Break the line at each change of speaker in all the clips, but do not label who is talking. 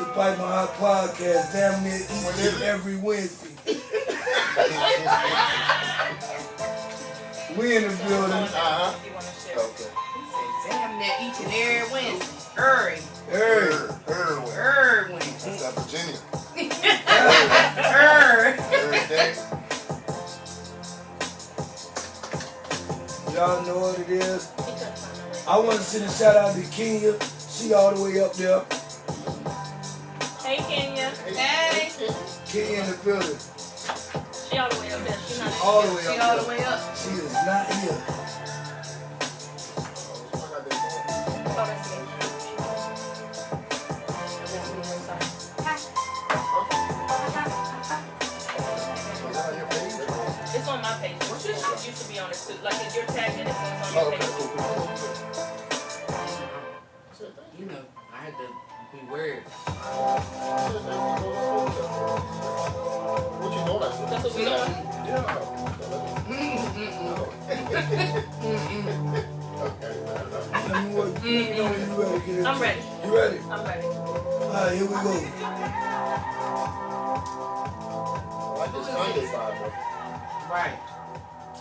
to Bite My Hot Podcast, damn near each and every Wednesday. We in the building.
Okay.
Damn near each and every Wednesday. Every Wednesday.
That's Virginia.
Every
day.
Y'all know what it is. I want to send a shout out to Kenya. She all the way up there.
Hey, Kenya.
Hey.
Kenya in the building.
She all the way up there. She not
All the way
She
up
all
there.
the way up.
She is not here.
Oh, that's me. It's on my page. It used to be on it too. Like if you're tagged in it, so it's on your page.
You know, I had to be weird.
What you doing?
That's what we doing.
Okay.
Let me work. You know when you ready. Get in.
I'm ready.
You ready?
I'm ready.
Alright, here we go.
I like this Kanye vibe, bro.
Right.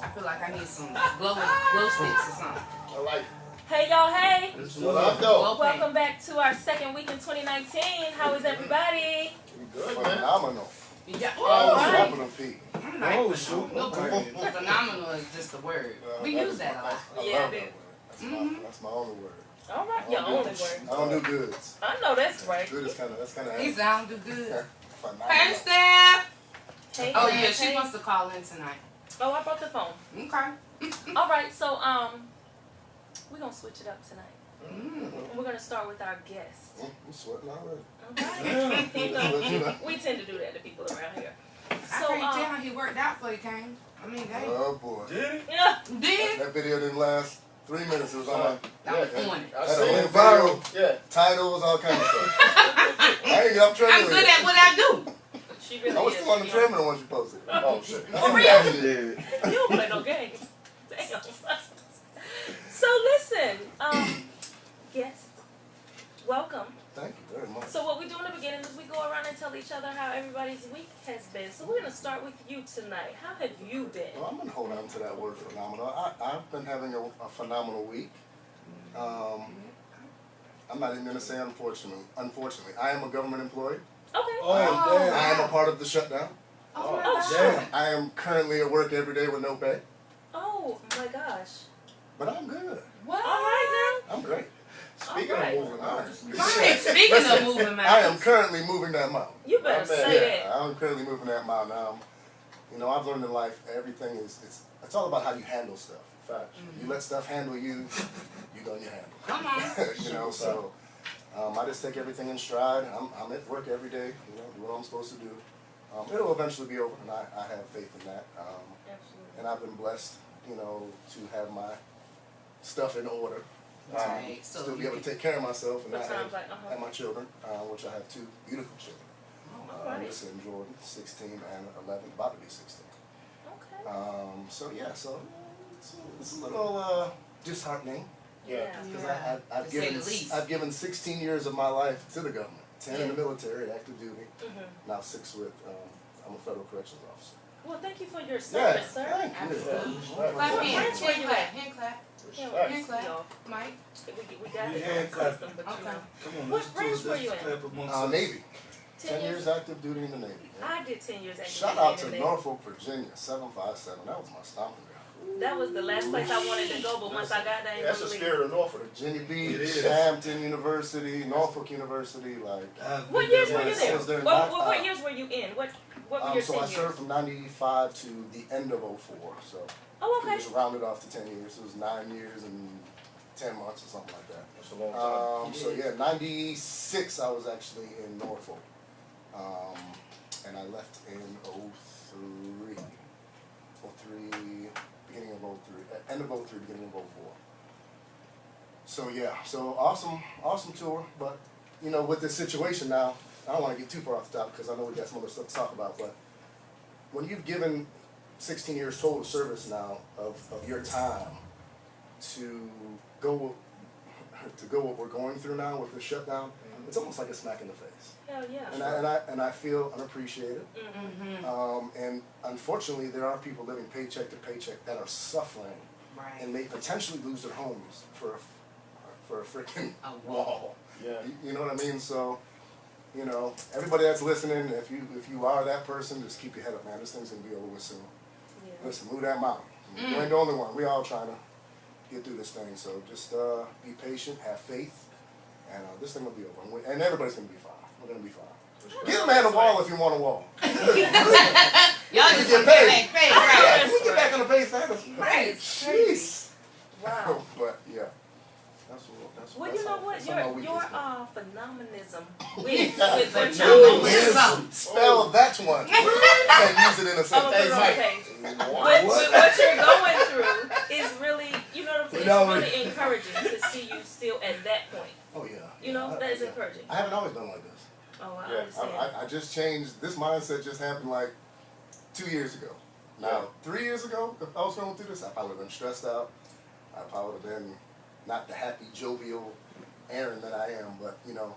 I feel like I need some glow sticks or something.
I like it.
Hey y'all, hey.
What up, though?
Welcome back to our second week in 2019. How is everybody?
Good, man. Phenomenal.
Yeah.
Oh,
Right.
capital P.
I'm like,
Oh, shoot.
no, phenomenal is just a word. We use that a lot.
I
Yeah,
love
it
that word. That's my only word.
All right, your only word.
I don't do goods.
I know that's right.
Good is kind of
He sound good. Hey,
phenomenal.
Steph.
Hey,
Oh
hey,
yeah, she
hey.
wants to call in tonight.
Oh, I brought the phone.
Okay.
All right, so we're gonna switch it up tonight.
Mm.
We're gonna start with our guest.
I'm sweating already.
Okay. We tend to do that to people around here.
I
So,
can't tell how he worked out for you, Kane. I mean, hey.
Oh, boy.
Did it?
Yeah.
Did?
That video didn't last 3 minutes. It was on.
That was on it.
That
seen
whole
it viral.
video, yeah, titles, all kinds of stuff. I'm
I'm good at what I do.
She really
I was
is.
still on the treadmill when you posted. Oh, shit.
For real? You don't play no games. Damn. So listen, guest, welcome.
Thank you very much.
So what we do in the beginning is we go around and tell each other how everybody's week has been. So we're gonna start with you tonight. How have you been?
Well, I'm going to hold on to that word phenomenal. I've been having a phenomenal week. I'm not even going to say unfortunately. I am a government employee.
Okay.
Oh,
I
damn.
am a part of the shutdown.
Oh, my
Oh,
God.
sure.
I am currently at work every day with no pay.
Oh my gosh.
But I'm good.
What?
All right
I'm great. Speaking
Alright.
of moving mountains.
Right, speaking of moving mountains.
I am currently moving that mountain.
now. You better say that.
I'm currently moving that mountain. I've learned in life everything it's all about how you handle stuff. Fact. You let stuff handle you, you done your handle.
Come on.
So I just take everything in stride. I'm at work every day, do what I'm supposed to do. It'll eventually be over, and I have faith in that.
Absolutely.
And I've been blessed, to have my stuff in order.
Right, so
Still be
you
able to take care of myself and
For
not
times
have,
like,
have my children, which I have two beautiful children.
Alright.
Alyssa and Jordan, 16 and 11, about to be 16.
Okay.
So it's a little disheartening.
Yeah.
Because
Yeah.
I've
To say
given
the least.
I've given 16 years of my life to the government, 10 in the military, active duty, now 6 with I'm a federal corrections officer.
Well, thank you for your service, sir.
Thank you.
Absolutely.
Right.
Clap
What
hands.
branch were you at?
Hand clap.
Yeah,
Hand clap.
y'all.
Mike.
We got
You
it
hand
on
clap.
system, but you
Okay.
know.
Come on,
What
let's do
branch
it.
were you
Let's
in?
clap amongst us.
Navy.
10
10 years active duty in the Navy. Yeah.
I did 10 years active
Shout
duty
out
in
to
the Navy.
Norfolk, Virginia, 757. That was my stomping ground.
That was the last place I wanted to go, but once I got there, I ain't
That's the
gonna
spirit of Norfolk.
Virginia
It
Beach,
is.
Hampton University, Norfolk University, like.
I've
What
been
years
there
were you
myself.
there?
Since
What years were you in? What were your
So
10
I
years?
served from 95 to the end of 04. So
Oh,
it
okay.
was rounded off to 10 years. It was 9 years and 10 months or something like that.
That's a long time.
So yeah, 96 I was actually in Norfolk. And I left in 03. 03, beginning of 03, end of 03, beginning of 04. So yeah, so awesome tour. But with this situation now, I don't want to get too far off the top because I know we got some other stuff to talk about. But when you've given 16 years total service now of your time to go to go what we're going through now with the shutdown, it's almost like a smack in the face.
Hell yeah.
And I feel unappreciated.
Mm-hmm.
And unfortunately, there are people living paycheck to paycheck that are suffering
Right.
and may potentially lose their homes for a freaking
A
wall.
Yeah.
You know what I mean? So, you know, everybody that's listening, if you are that person, just keep your head up, man. This thing's gonna be over with soon.
Yeah.
Listen, move that mountain. You ain't the only one. We all trying to get through this thing. So just be patient, have faith, and this thing will be over. And everybody's gonna be fine. We're gonna be fine. Get a man a wall if you want a wall.
Y'all just
Get
want to
paid.
get back, right?
We get back on the base status.
Right.
Jeez.
Wow.
But yeah.
Well, you know what?
that's my
Your
weakness, man.
phenomenism with what
Phenomenal.
you're
Spell that one. And use it in a
I'm gonna put
sentence.
it on the page. What you're going through is really, you know what I'm saying? It's really encouraging to see you still at that point.
Oh yeah.
You know, that is encouraging.
I haven't always been like this.
Oh, I
Yeah,
understand.
I just changed. This mindset just happened like 2 years ago. Now, 3 years ago, if I was going through this, I probably would have been stressed out. I probably would have been not the happy, jovial Aaron that I am. But, you know,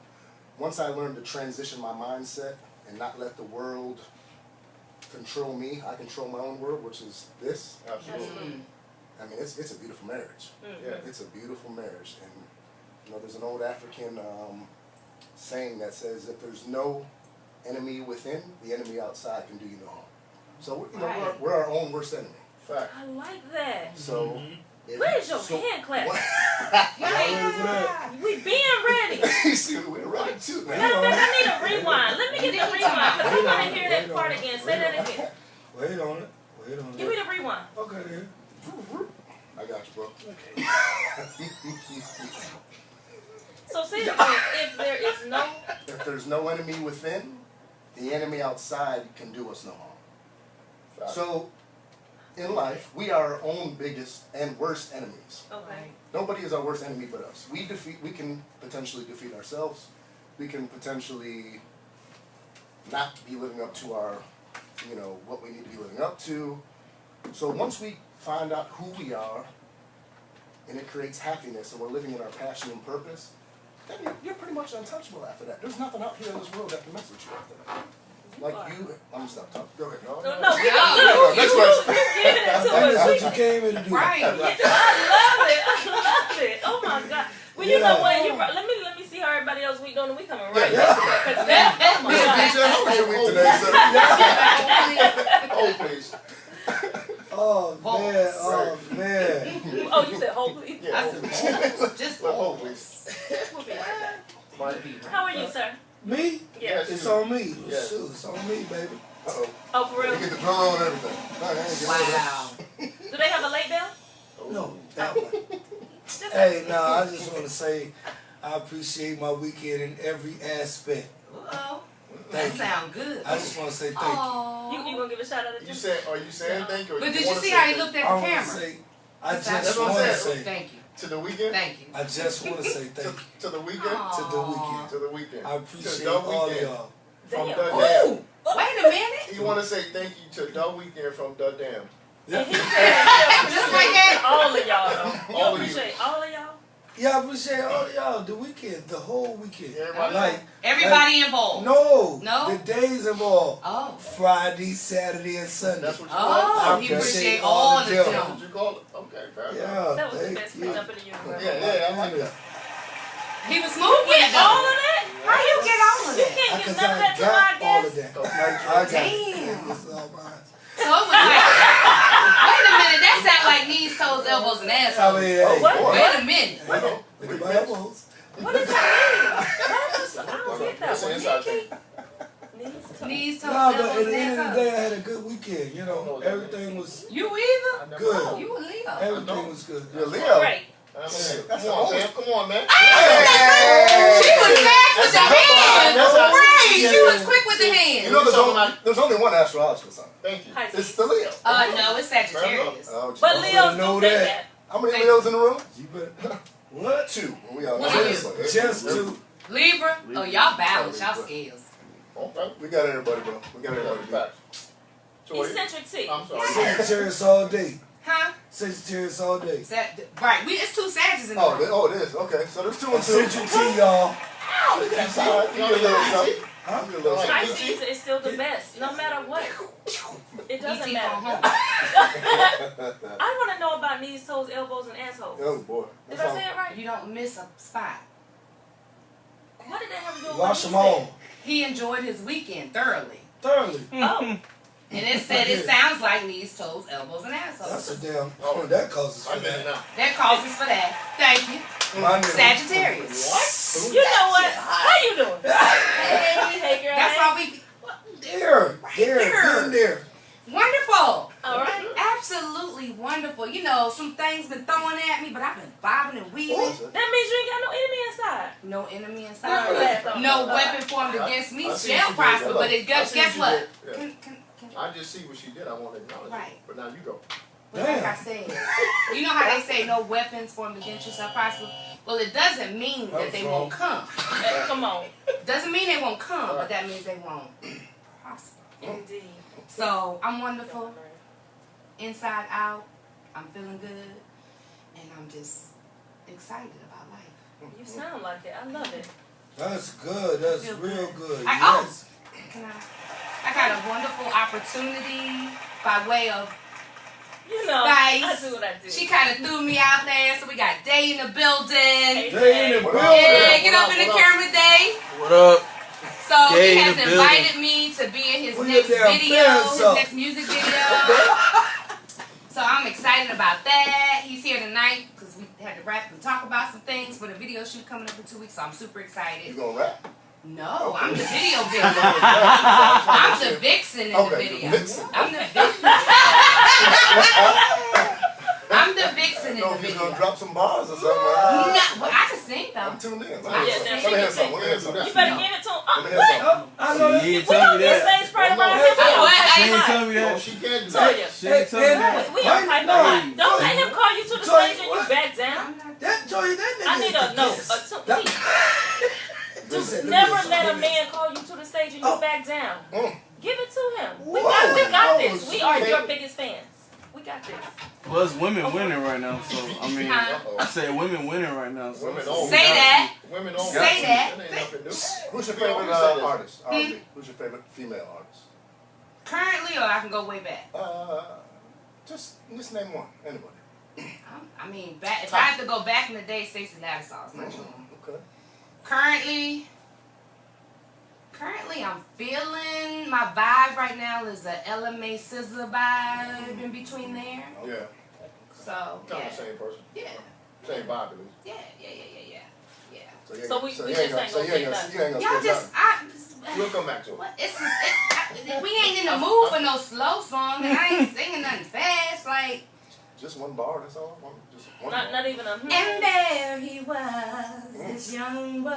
once I learned to transition my mindset and not let the world control me, I control my own world, which is this.
Absolutely.
I mean, it's a beautiful marriage.
Yeah.
It's a beautiful marriage. And, you know, there's an old African saying that says, if there's no enemy within, the enemy outside can do you no harm. So, you know,
Right.
we're our own worst enemy.
Fact.
I like that.
So,
Where's your hand clap?
Yeah.
We being ready.
you see, we're right too, man.
Matter of fact, I need a rewind. Let me get the rewind because I want to hear that part again. Say that again.
Wait on it. Wait on
Give me
it.
the rewind.
Okay then.
I got you, bro.
So say it again. If there is no,
If there's no enemy within, the enemy outside can do us no harm.
Fact.
So, in life, we are our own biggest and worst enemies.
okay.
Nobody is our worst enemy but us. We can potentially defeat ourselves. We can potentially not be living up to our, you know, what we need to be living up to. So once we find out who we are, and it creates happiness, and we're living in our passion and purpose, then you're pretty much untouchable after that. There's nothing out here in this world that can mess with you after that. Like you, I'm gonna stop talking. Go ahead.
No, we
No,
look.
next
You
question.
giving it to
That's
us.
what you came here to do.
Right.
I love it. I love it. Oh my God. Well, you know what? You let me see how everybody else week doing the week coming right.
Yeah.
Because that, oh my
Mr.
God.
DJ, how was your week today, sir?
Oh, please.
Oh man.
Oh, you said hold please.
Yeah.
I said, just
Oh, please.
We'll be right back.
Mike.
How are you, sir?
Me?
Yes.
It's on me.
Yes.
Shoot, it's on me, baby.
Uh-oh.
Oh, for
You
real?
get the drum roll and everything. No, I ain't getting rid of that.
wow.
Do they have a late bell?
No.
Just
Hey, no, I just want to say I appreciate my weekend in every aspect.
Uh-oh. That
Thank you.
sound good.
I just want to say thank you.
You gonna give a shout out to
You said, are you saying thank you? Or
But
you
did you
wanna
see
say
how he
thank
looked
I
at the
want to
camera?
say, I
That's
just
what I'm
want to
saying.
say,
Thank you.
To the weekend?
Thank you.
I just want to say thank you
To the weekend?
to the weekend.
To the weekend.
I appreciate
To the
all of
weekend.
y'all.
From
Damn.
the
Ooh,
Dam.
wait a minute.
You want to say thank you to the weekend from the Dam.
And he said, yeah,
Just like that.
all of y'all though. You
All of you.
appreciate all of y'all?
Yeah, I appreciate all of y'all. The weekend, the whole weekend.
Everybody.
Like,
Everybody involved.
no,
No?
the days involved.
Oh.
Friday, Saturday, and Sunday.
That's what you call it?
Oh,
I
he
appreciate
appreciate
all
all
of
of
them.
That's
them.
what you call it? Okay, fair enough.
Yeah,
That was the
thank
best
you.
pick up in the universe.
Yeah, I like that.
He was smooth with
Get
it
all
though.
of that?
How you get all of
You
that?
can't give
Because
none of that
I
to my
got all of
guests.
that. I got
Damn.
it. It's all mine.
So it was like, wait a minute, that sound like knees, toes, elbows, and
I
assholes.
mean, hey,
What?
Wait a minute.
look at my elbows.
What does that mean? I don't get that
That's an
one.
inside thing.
Knees, toes.
Knees, toes,
No, but
elbows,
at the
and
end of the
assholes.
day, I had a good weekend. You know, everything was
You either?
I never
Good.
know.
You a Leo.
everything was good.
You're Leo.
Great.
Come on, man. Come on, man.
She was fast with the hand.
That's how-
Right. She
yeah.
was quick with the
You
hand.
know, there's only one astrological sign.
Thank you.
Pisces.
It's the Leo.
No, it's Sagittarius.
Oh,
But
geez.
Leos
know
do think
that.
that.
How many Leos in the room?
You better. What?
2. We all know
What
this.
is
Just two.
Libra? Oh, y'all balance. Y'all scales.
Okay.
We got everybody, bro. We got everybody.
Facts. So,
Eccentric T.
I'm sorry.
Sagittarius all day.
Huh?
Sagittarius all day.
Right. It's two Sagittarius in the
Oh,
room.
it is. Okay, so there's 2
I
and 2.
sent you to y'all.
That's all right. You get a little something.
Huh?
You get a little something.
Pisces is still the best, no matter what. It doesn't
E.T.
matter.
from home.
I want to know about knees, toes, elbows, and assholes.
Oh boy.
Did I say it right?
You don't miss a spot.
What did that have to do with
Wash
what
them
he
all.
He enjoyed his weekend thoroughly.
Thoroughly.
said? Oh,
And it said it sounds like knees, toes, elbows, and
That's
assholes.
a damn. Oh, that causes
I
for
get it
that.
now.
That causes for that. Thank you.
My nigga.
Sagittarius.
you know what? How you doing? Hey, girl.
That's
hey.
why we
There. There.
there.
In there.
wonderful.
All right.
Absolutely wonderful. You know, some things been throwing at me, but I've been bobbing and weaving.
That means you ain't got no enemy inside.
No enemy
No,
inside. No
no.
weapon formed against me
I see
shall
what you
prosper.
did.
But it
I
guess
see what
guess
you
what?
did. Yeah.
Can
I just see what she did. I want to acknowledge
Right.
it. But now you go.
But like I said, you know how they say no weapons formed against you shall prosper? Well, it doesn't mean that they won't come.
Come on.
Doesn't mean they won't come, but that means they won't prosper.
Indeed.
So I'm wonderful, inside out. I'm feeling good, and I'm just excited about life.
You sound like it. I love it.
That's good. That's
Feel
real
good.
good.
I
Yes.
I got a wonderful opportunity by way of
You know,
Nice.
I do what I do.
she kind of threw me out there, so we got Day in the building.
Hey,
They in the
What
building.
up?
Yeah, get
What
up
up,
in the
what up?
camera, Day.
What up?
So
Day
he
in
has
the
invited me to be in his
Put
next
your damn
video,
pants
his
up.
next music video. So I'm excited about that. He's here tonight because we had to rap and talk about some things for the video shoot coming up in 2 weeks. So I'm super
You
excited.
gonna rap?
No, I'm the video vixen. I'm the vixen in the
Okay,
video.
the vixen.
I'm the vixen. I'm the vixen
I
in
know
the
if he's
video.
gonna drop some bars or something.
No, well, I can sing though.
I'm tuned in.
Yeah,
Let me
now
hear
she can
something. Let me hear something.
You better give it to him.
Let me hear something.
Oh, I know that.
You ain't
We
tell
don't
me
get
that.
stage fright around
No,
him.
no. What?
She ain't
Hey,
tell me
No,
that.
she can't do
Told
that.
you.
She ain't tell me that.
We are
Wait,
hyping
no.
him. Don't let him call you to the
Joy,
stage and you
what?
back down.
That Joey, that nigga
I need
is
a
the
no.
best.
Please.
Listen,
Never
listen,
let a
listen.
man call you to the stage and you
Oh.
back down.
Mm.
Give it to him. We
Whoa.
got
Oh,
this. We are
shit.
your biggest fans. We got this.
Well, it's women winning right now, so I mean,
Huh?
I said women winning right now. So
Women own.
Say that.
Women own.
Say that.
That ain't nothing new.
Who's your
We always
favorite
say this.
artist? R&B. Who's your favorite female artist?
Currently, or I can go way back.
Just name one. Anybody.
I mean, back, if I had to go back in the day, Stacey Lattisaw. Not sure.
Okay.
Currently, I'm feeling my vibe right now is a LMA Scissor vibe in between there.
Yeah.
So
Kind
yeah,
of the same person.
yeah,
Same vibe at least.
yeah.
So we just ain't gonna say nothing.
you ain't gonna
Y'all
spit
just
We'll come back to it.
what? We ain't in the mood for no slow song, and I ain't singing nothing fast. Like,
just one bar. That's all. Just one bar.
Not even a.
and there he was, this young boy,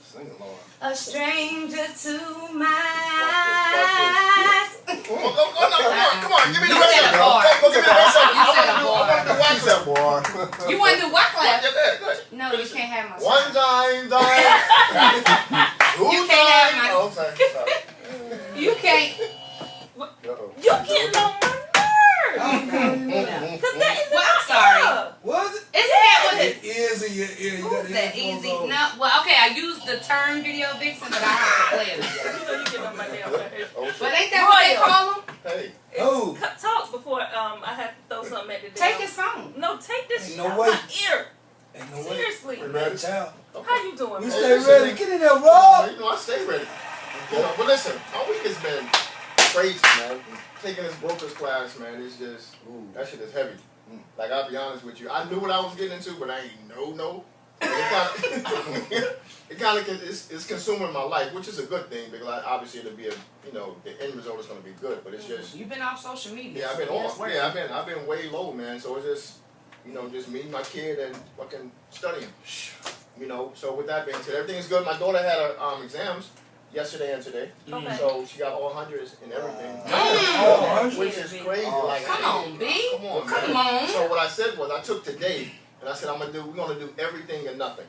Sing it, Lord.
a stranger to my eyes.
Come on, give me the
You
rest
said
of
a
it.
bar.
Give me the rest of it.
You said a
I
bar.
want to do
He said, boy.
You want to do what clap?
one.
No, you can't have my
One
song.
time.
You can't have my.
Oh, okay. Sorry.
You can't.
Uh-oh.
You getting on my nerves. Cause that is
Well, I'm
my
sorry.
ear.
Was it?
Isn't that what it?
It is in your ear. You got
Who's
the
that
headphones
easy?
on.
No, well, okay, I used the term video vixen, but I have to play it.
You know you getting on my damn nerves.
Oh,
But
shit.
ain't that what they call them?
Hey.
Oh.
Talk before I have to throw something at the
Take
damn-
his phone.
No, take this
Ain't
shit
no
out
way.
my ear.
Ain't no way.
Seriously.
We ready?
Child.
How you doing,
We
man?
stay ready. Get in there, Rob.
You know, I stay ready. You know, but listen, our week has been crazy, man. Taking this broker's class, man, it's just, that shit is heavy. Like, I'll be honest with you. I knew what I was getting into, but I ain't know. It kind of it's consuming my life, which is a good thing because obviously it'll be the end result is going to be good, but it's just
You've been off social media.
yeah, I've been
so
on.
that's working.
Yeah, I've been way low, man. So it's just just me, my kid, and fucking studying. So with that being said, everything's good. My daughter had her exams yesterday and today,
Okay.
so she got all hundreds and everything.
Oh,
Which is crazy. Like,
Come on, B.
Come on,
Come
man.
on.
So what I said was, I took today, and I said we're gonna do everything and nothing.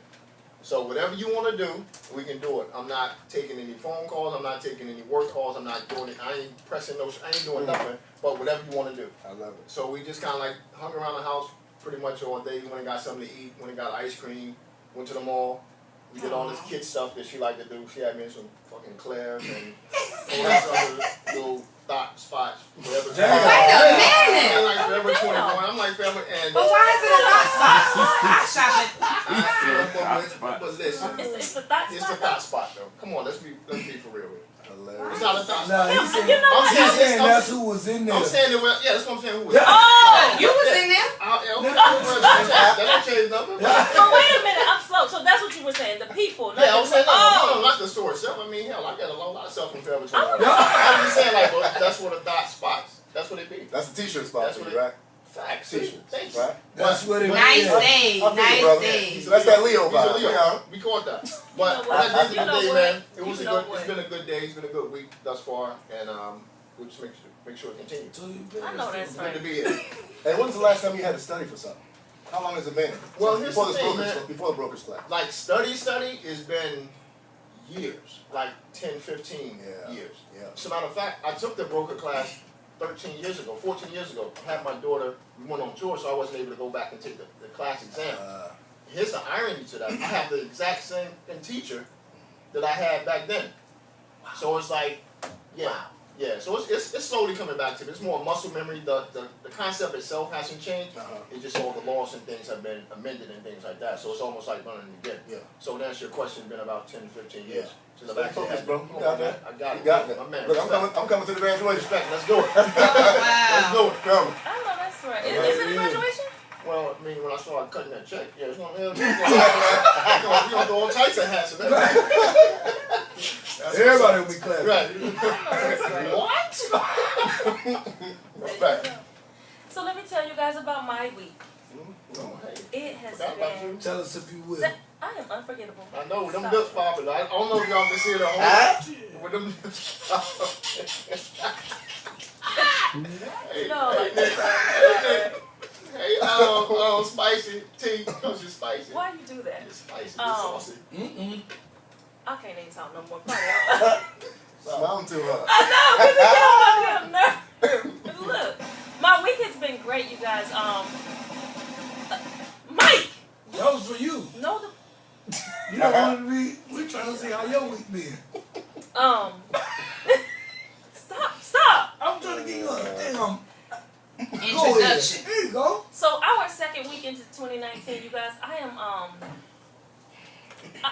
So whatever you want to do, we can do it. I'm not taking any phone calls. I'm not taking any work calls. I'm not doing it. I ain't pressing no. I ain't doing nothing. But whatever you want to do.
I love it.
So we just kind of like hung around the house pretty much all day. Went and got something to eat. Went and got ice cream. Went to the mall. We did all this kid stuff that she liked to do. She had me in some fucking Claire's and all this other little thought spots. Forever.
Wait a minute.
And like Forever 21. I'm like Forever and.
But why is it a lot of shopping?
But listen,
It's the thought
it's the thought spot though. Come on, let's be for real with it.
Hilarious.
It's not a thought
Nah,
spot.
he said,
You know what?
he's saying that's who was in there.
I'm saying that. Yeah, that's what I'm saying. Who was?
Oh, you was in there?
That don't change nothing.
But wait a minute, I'm slow. So that's what you were saying. The people. Not
Yeah, I was saying
oh.
not the store itself. I mean, hell, I got a lot of stuff from Forever 21.
Oh.
I'm just saying, like, well, that's what a thought spots. That's what it be.
That's a t-shirt spot
That's
for
what
you,
it-
right?
Facts.
T-shirts,
Thank you.
right?
That's what it
Nice
is.
day.
I feel you,
Nice
brother.
day.
That's that Leo
He's a
vibe.
Leo.
Yeah.
We caught that. But
You know what?
at the end of the
You know
day, man,
what?
it was
You
a
know
good.
what?
It's been a good day. It's been a good week thus far, and we'll just make sure it continues.
So you better
I know that's
It's
right.
good to be here.
Hey, when's the last time you had to study for something? How long has it been?
Well, here's
before
the
this
thing,
broker's,
man.
before the broker's class.
Like study has been years, like 10, 15
Yeah.
years.
Yeah.
As a matter of fact, I took the broker class 13 years ago, 14 years ago. I had my daughter, we went on tour, so I wasn't able to go back and take the class exam. Here's the irony to that. I have the exact same teacher that I had back then. So it's like, yeah. Yeah, so it's slowly coming back to me. It's more muscle memory. The concept itself hasn't changed. It's just all the laws and things have been amended and things like that. So it's almost like learning again.
Yeah.
So to answer your question, it's been about 10, 15 years.
Yeah.
Since I've
Stay
actually
focused,
had
bro.
it.
You got that.
I got it.
You got that.
My man.
Look,
respect.
I'm coming to the graduation.
Respect. Let's do it.
Oh,
Let's
wow.
do it. Come.
I know that's right.
Yeah.
Is it a graduation?
Well, I mean, when I started cutting that check, yeah, it's gonna we gonna do all types of hats and everything.
Everybody will be clapping.
Right. What? Respect.
So let me tell you guys about my week.
Oh, hey.
It has
Forgot about
been.
you.
Tell us if you will.
I am unforgettable.
I know them
Stop.
lips popping. I don't know if y'all can see it at home. With them lips popping. Hey,
No,
hey,
like
Nick. Hey, Nick. Hey, spicy tea. Cause you're spicy.
why you do that?
You're spicy. You're
Oh.
saucy.
I can't even talk no more. Probably.
Smiling too hard.
I know, because it get on my damn nerves. Look, my week has been great, you guys. Mike,
That was for you.
know the
You don't want to be. We're trying to see how your week been.
stop.
I'm trying to get you a damn. Go ahead.
Introduction.
There you go.
So our second week into 2019, you guys, I am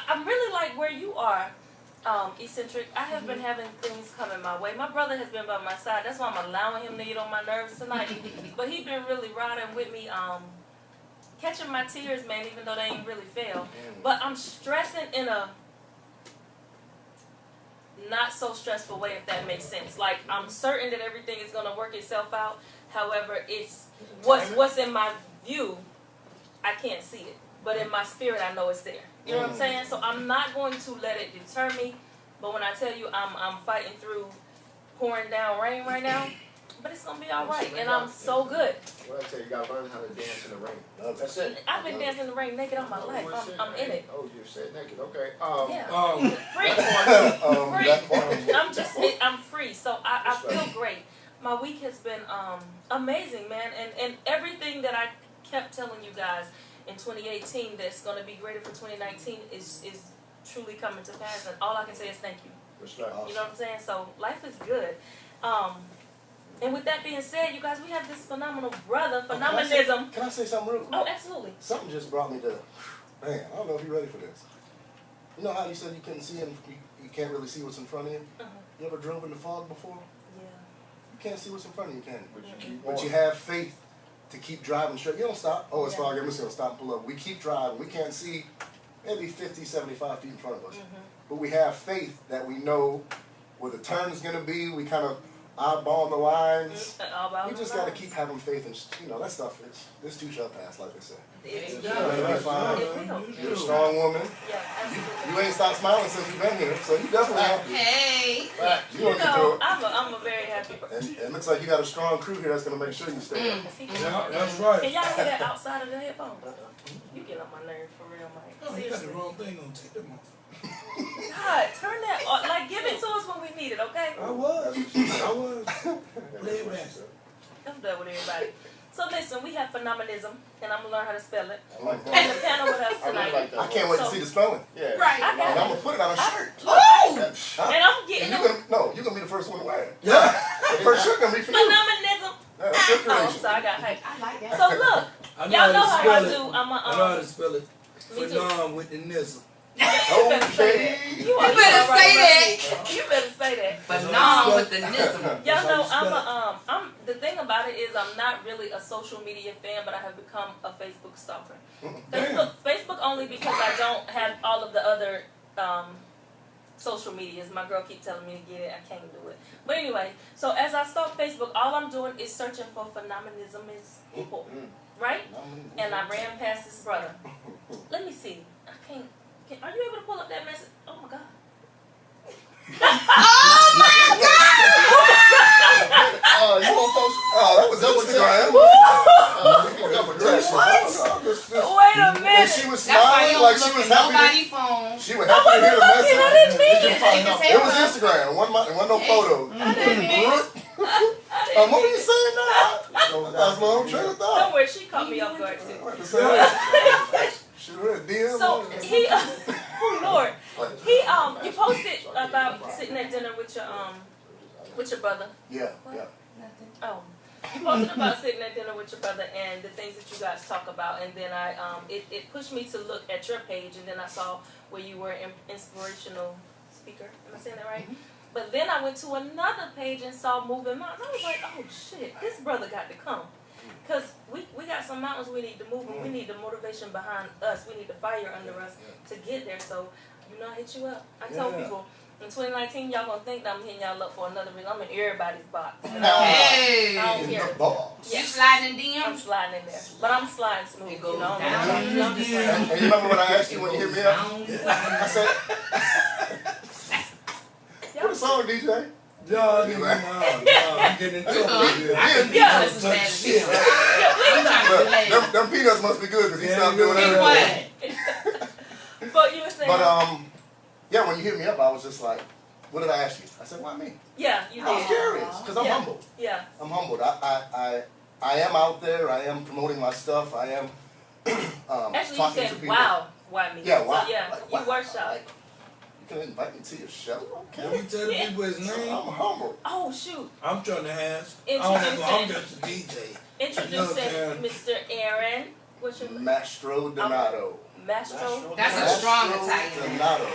I'm really like where you are, eccentric. I have been having things coming my way. My brother has been by my side. That's why I'm allowing him to get on my nerves tonight. But he's been really riding with me, catching my tears, man, even though they ain't really fell. But I'm stressing in a not so stressful way, if that makes sense. Like, I'm certain that everything is gonna work itself out. However, it's what's in my view, I can't see it. But in my spirit, I know it's there. You know what I'm saying? So I'm not going to let it deter me. But when I tell you I'm fighting through pouring down rain right now, but it's gonna be all right, and I'm so good.
Well, I tell you, you gotta learn how to dance in the rain.
Love it.
That's it.
I've been dancing in the rain naked all my life. I'm in it.
Oh, you said naked. Okay.
Yeah. Free.
That part.
I'm free, so I feel great. My week has been amazing, man, and everything that I kept telling you guys in 2018 that's going to be greater for 2019 is truly coming to pass, and all I can say is thank you.
Respect.
You know what I'm saying? So life is good. And with that being said, you guys, we have this phenomenal brother, phenomenalism.
Can I say something real quick?
Oh, absolutely.
Something just brought me to, man, I don't know if you're ready for this. You know how you said you couldn't see and you can't really see what's in front of you?
Uh-huh.
You ever drove in the fog before?
Yeah.
You can't see what's in front of you, can you?
But you keep
But
going.
you have faith to keep driving straight. You don't stop. Oh, it's
Yeah.
foggy. I'm just going to stop and pull up. We keep driving. We can't see maybe 50, 75 feet in front of us. But we have faith that we know where the turn is going to be. We kind of eyeball the lines.
All about
We just
the
got to
lines.
keep having faith and, that stuff, this too shall pass, like I said.
It's
There you
done.
go.
You'll be fine.
It will.
You're a strong woman.
Yeah, absolutely.
You ain't stopped smiling since you've been here, so you definitely happy.
Hey.
You
You
want to do
know,
it.
I'm a very happy person.
And it looks like you got a strong crew here that's going to make sure you stay up.
Yeah, that's
Can
right.
y'all hear that outside of the headphones? You get on my nerves for real, Mike.
Oh, you got the
Seriously.
wrong thing on. Take them off.
God, turn that on. Like, give it to us when we need it, okay?
I was. Play it back.
I'm done with everybody. So listen, we have phenomenism, and I'm gonna learn how to spell it.
I like
And
that.
the panel with us
I really
tonight.
like that.
I can't wait to see the spelling.
Yeah.
Right.
I
And
got
I'm
it.
going to put it on a shirt.
Ooh.
Huh?
And I'm getting
And
them.
you're gonna be the first one to wear it.
Yeah.
The first shirt gonna be for you.
Phenomenism.
That's your
Oh, I'm
creation.
sorry, I got hype.
I like that.
So look,
I
y'all know how I
spell
do.
it.
I'm
I know how
a
to spell it.
Me too.
Phenom with the nizzle.
Okay.
You
better say
that. You better say that.
But no, with the nizzle.
Y'all
That's
know
how you spell
I'm the thing about it is I'm not really a social media fan, but I have become a Facebook stalker. Facebook only because I don't have all of the other social medias. My girl keep telling me to get it. I can't do it. But anyway, so as I stalk Facebook, all I'm doing is searching for phenomenism is people, right? And I ran past this brother. Let me see. I can't. Are you able to pull up that message? Oh my god.
You on post? Oh, that was Instagram.
Wait a
And
minute.
she was
That's why you
smiling like
don't
she
look
was
at
happy.
nobody's phone.
She was happy to hear the
I didn't
message.
mean
Did you
it.
find out?
It was Instagram. It wasn't no photos.
I didn't mean it.
What were you saying now? That's my own train of
Don't
thought.
worry, she caught me off guard too.
Shoot her a DM.
So he, oh Lord, he you posted about sitting at dinner with your brother.
Yeah.
Oh, you posted about sitting at dinner with your brother and the things that you guys talk about, and then it pushed me to look at your page, and then I saw where you were an inspirational speaker. Am I saying that right? But then I went to another page and saw Moving Mountains. I was like, oh shit, this brother got to come. Because we got some mountains we need to move, and we need the motivation behind us. We need the fire under us to get there. So, I hit you up. I told
Yeah.
people, in 2019, y'all gonna think that I'm hitting y'all up for another reason. I'm in everybody's box. And
Hey.
I don't
In
care.
the balls.
You
Yeah.
sliding in
I'm
DMs?
sliding in there. But I'm sliding smooth.
It goes
I'm
down.
just like,
And you remember what I asked you when you hit me up? I said, what a song, DJ?
No, I'm getting in trouble here.
Yeah.
This is bad as
Shit.
hell. I'm trying to
Look,
relate.
them peanuts must be good because he
Yeah,
stopped doing
yeah.
Be
that.
quiet.
But you were saying,
But yeah, when you hit me up, I was just like, what did I ask you? I said, why me?
yeah, you
I was
did.
curious because I'm
Yeah.
humble.
Yeah.
I'm humbled. I am out there. I am promoting my stuff. I am
Actually, you
talking to
said,
people.
wow, why me?
Yeah, wow.
So, yeah,
Like,
you
wow.
were shocked.
Like, you can invite me to your show?
Can
Okay.
you tell the people his
So
name?
I'm humble.
Oh, shoot.
I'm trying to ask. I'm
Introducing,
just a DJ.
introducing
Karen.
Mr. Aaron. What's your
Mastro Donato.
Mastro?
That's a
Mastro
strong Italian.
Donato.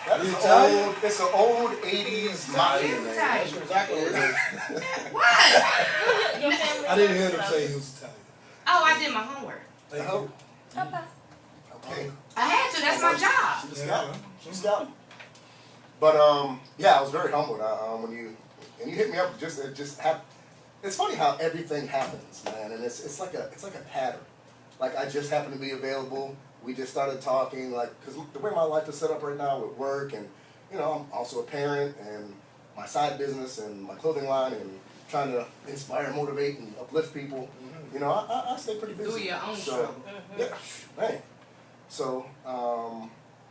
That is
You
an
Italian?
old, it's an old 80s mafia
He's
name.
Italian.
That's exactly what it is.
What?
Your family?
I didn't hear them say he was Italian.
Oh, I did my homework.
Thank
Oh,
you.
Okay.
okay.
I had to. That's my job.
She's
Yeah.
scout. She's scout. But yeah, I was very humbled when you hit me up. It just happened. It's funny how everything happens, man, and it's like a pattern. Like I just happened to be available. We just started talking, like, because the way my life is set up right now with work, and I'm also a parent, and my side business, and my clothing line, and trying to inspire, motivate, and uplift people. I stay pretty busy.
Do your own
So,
show.
yeah, man. So,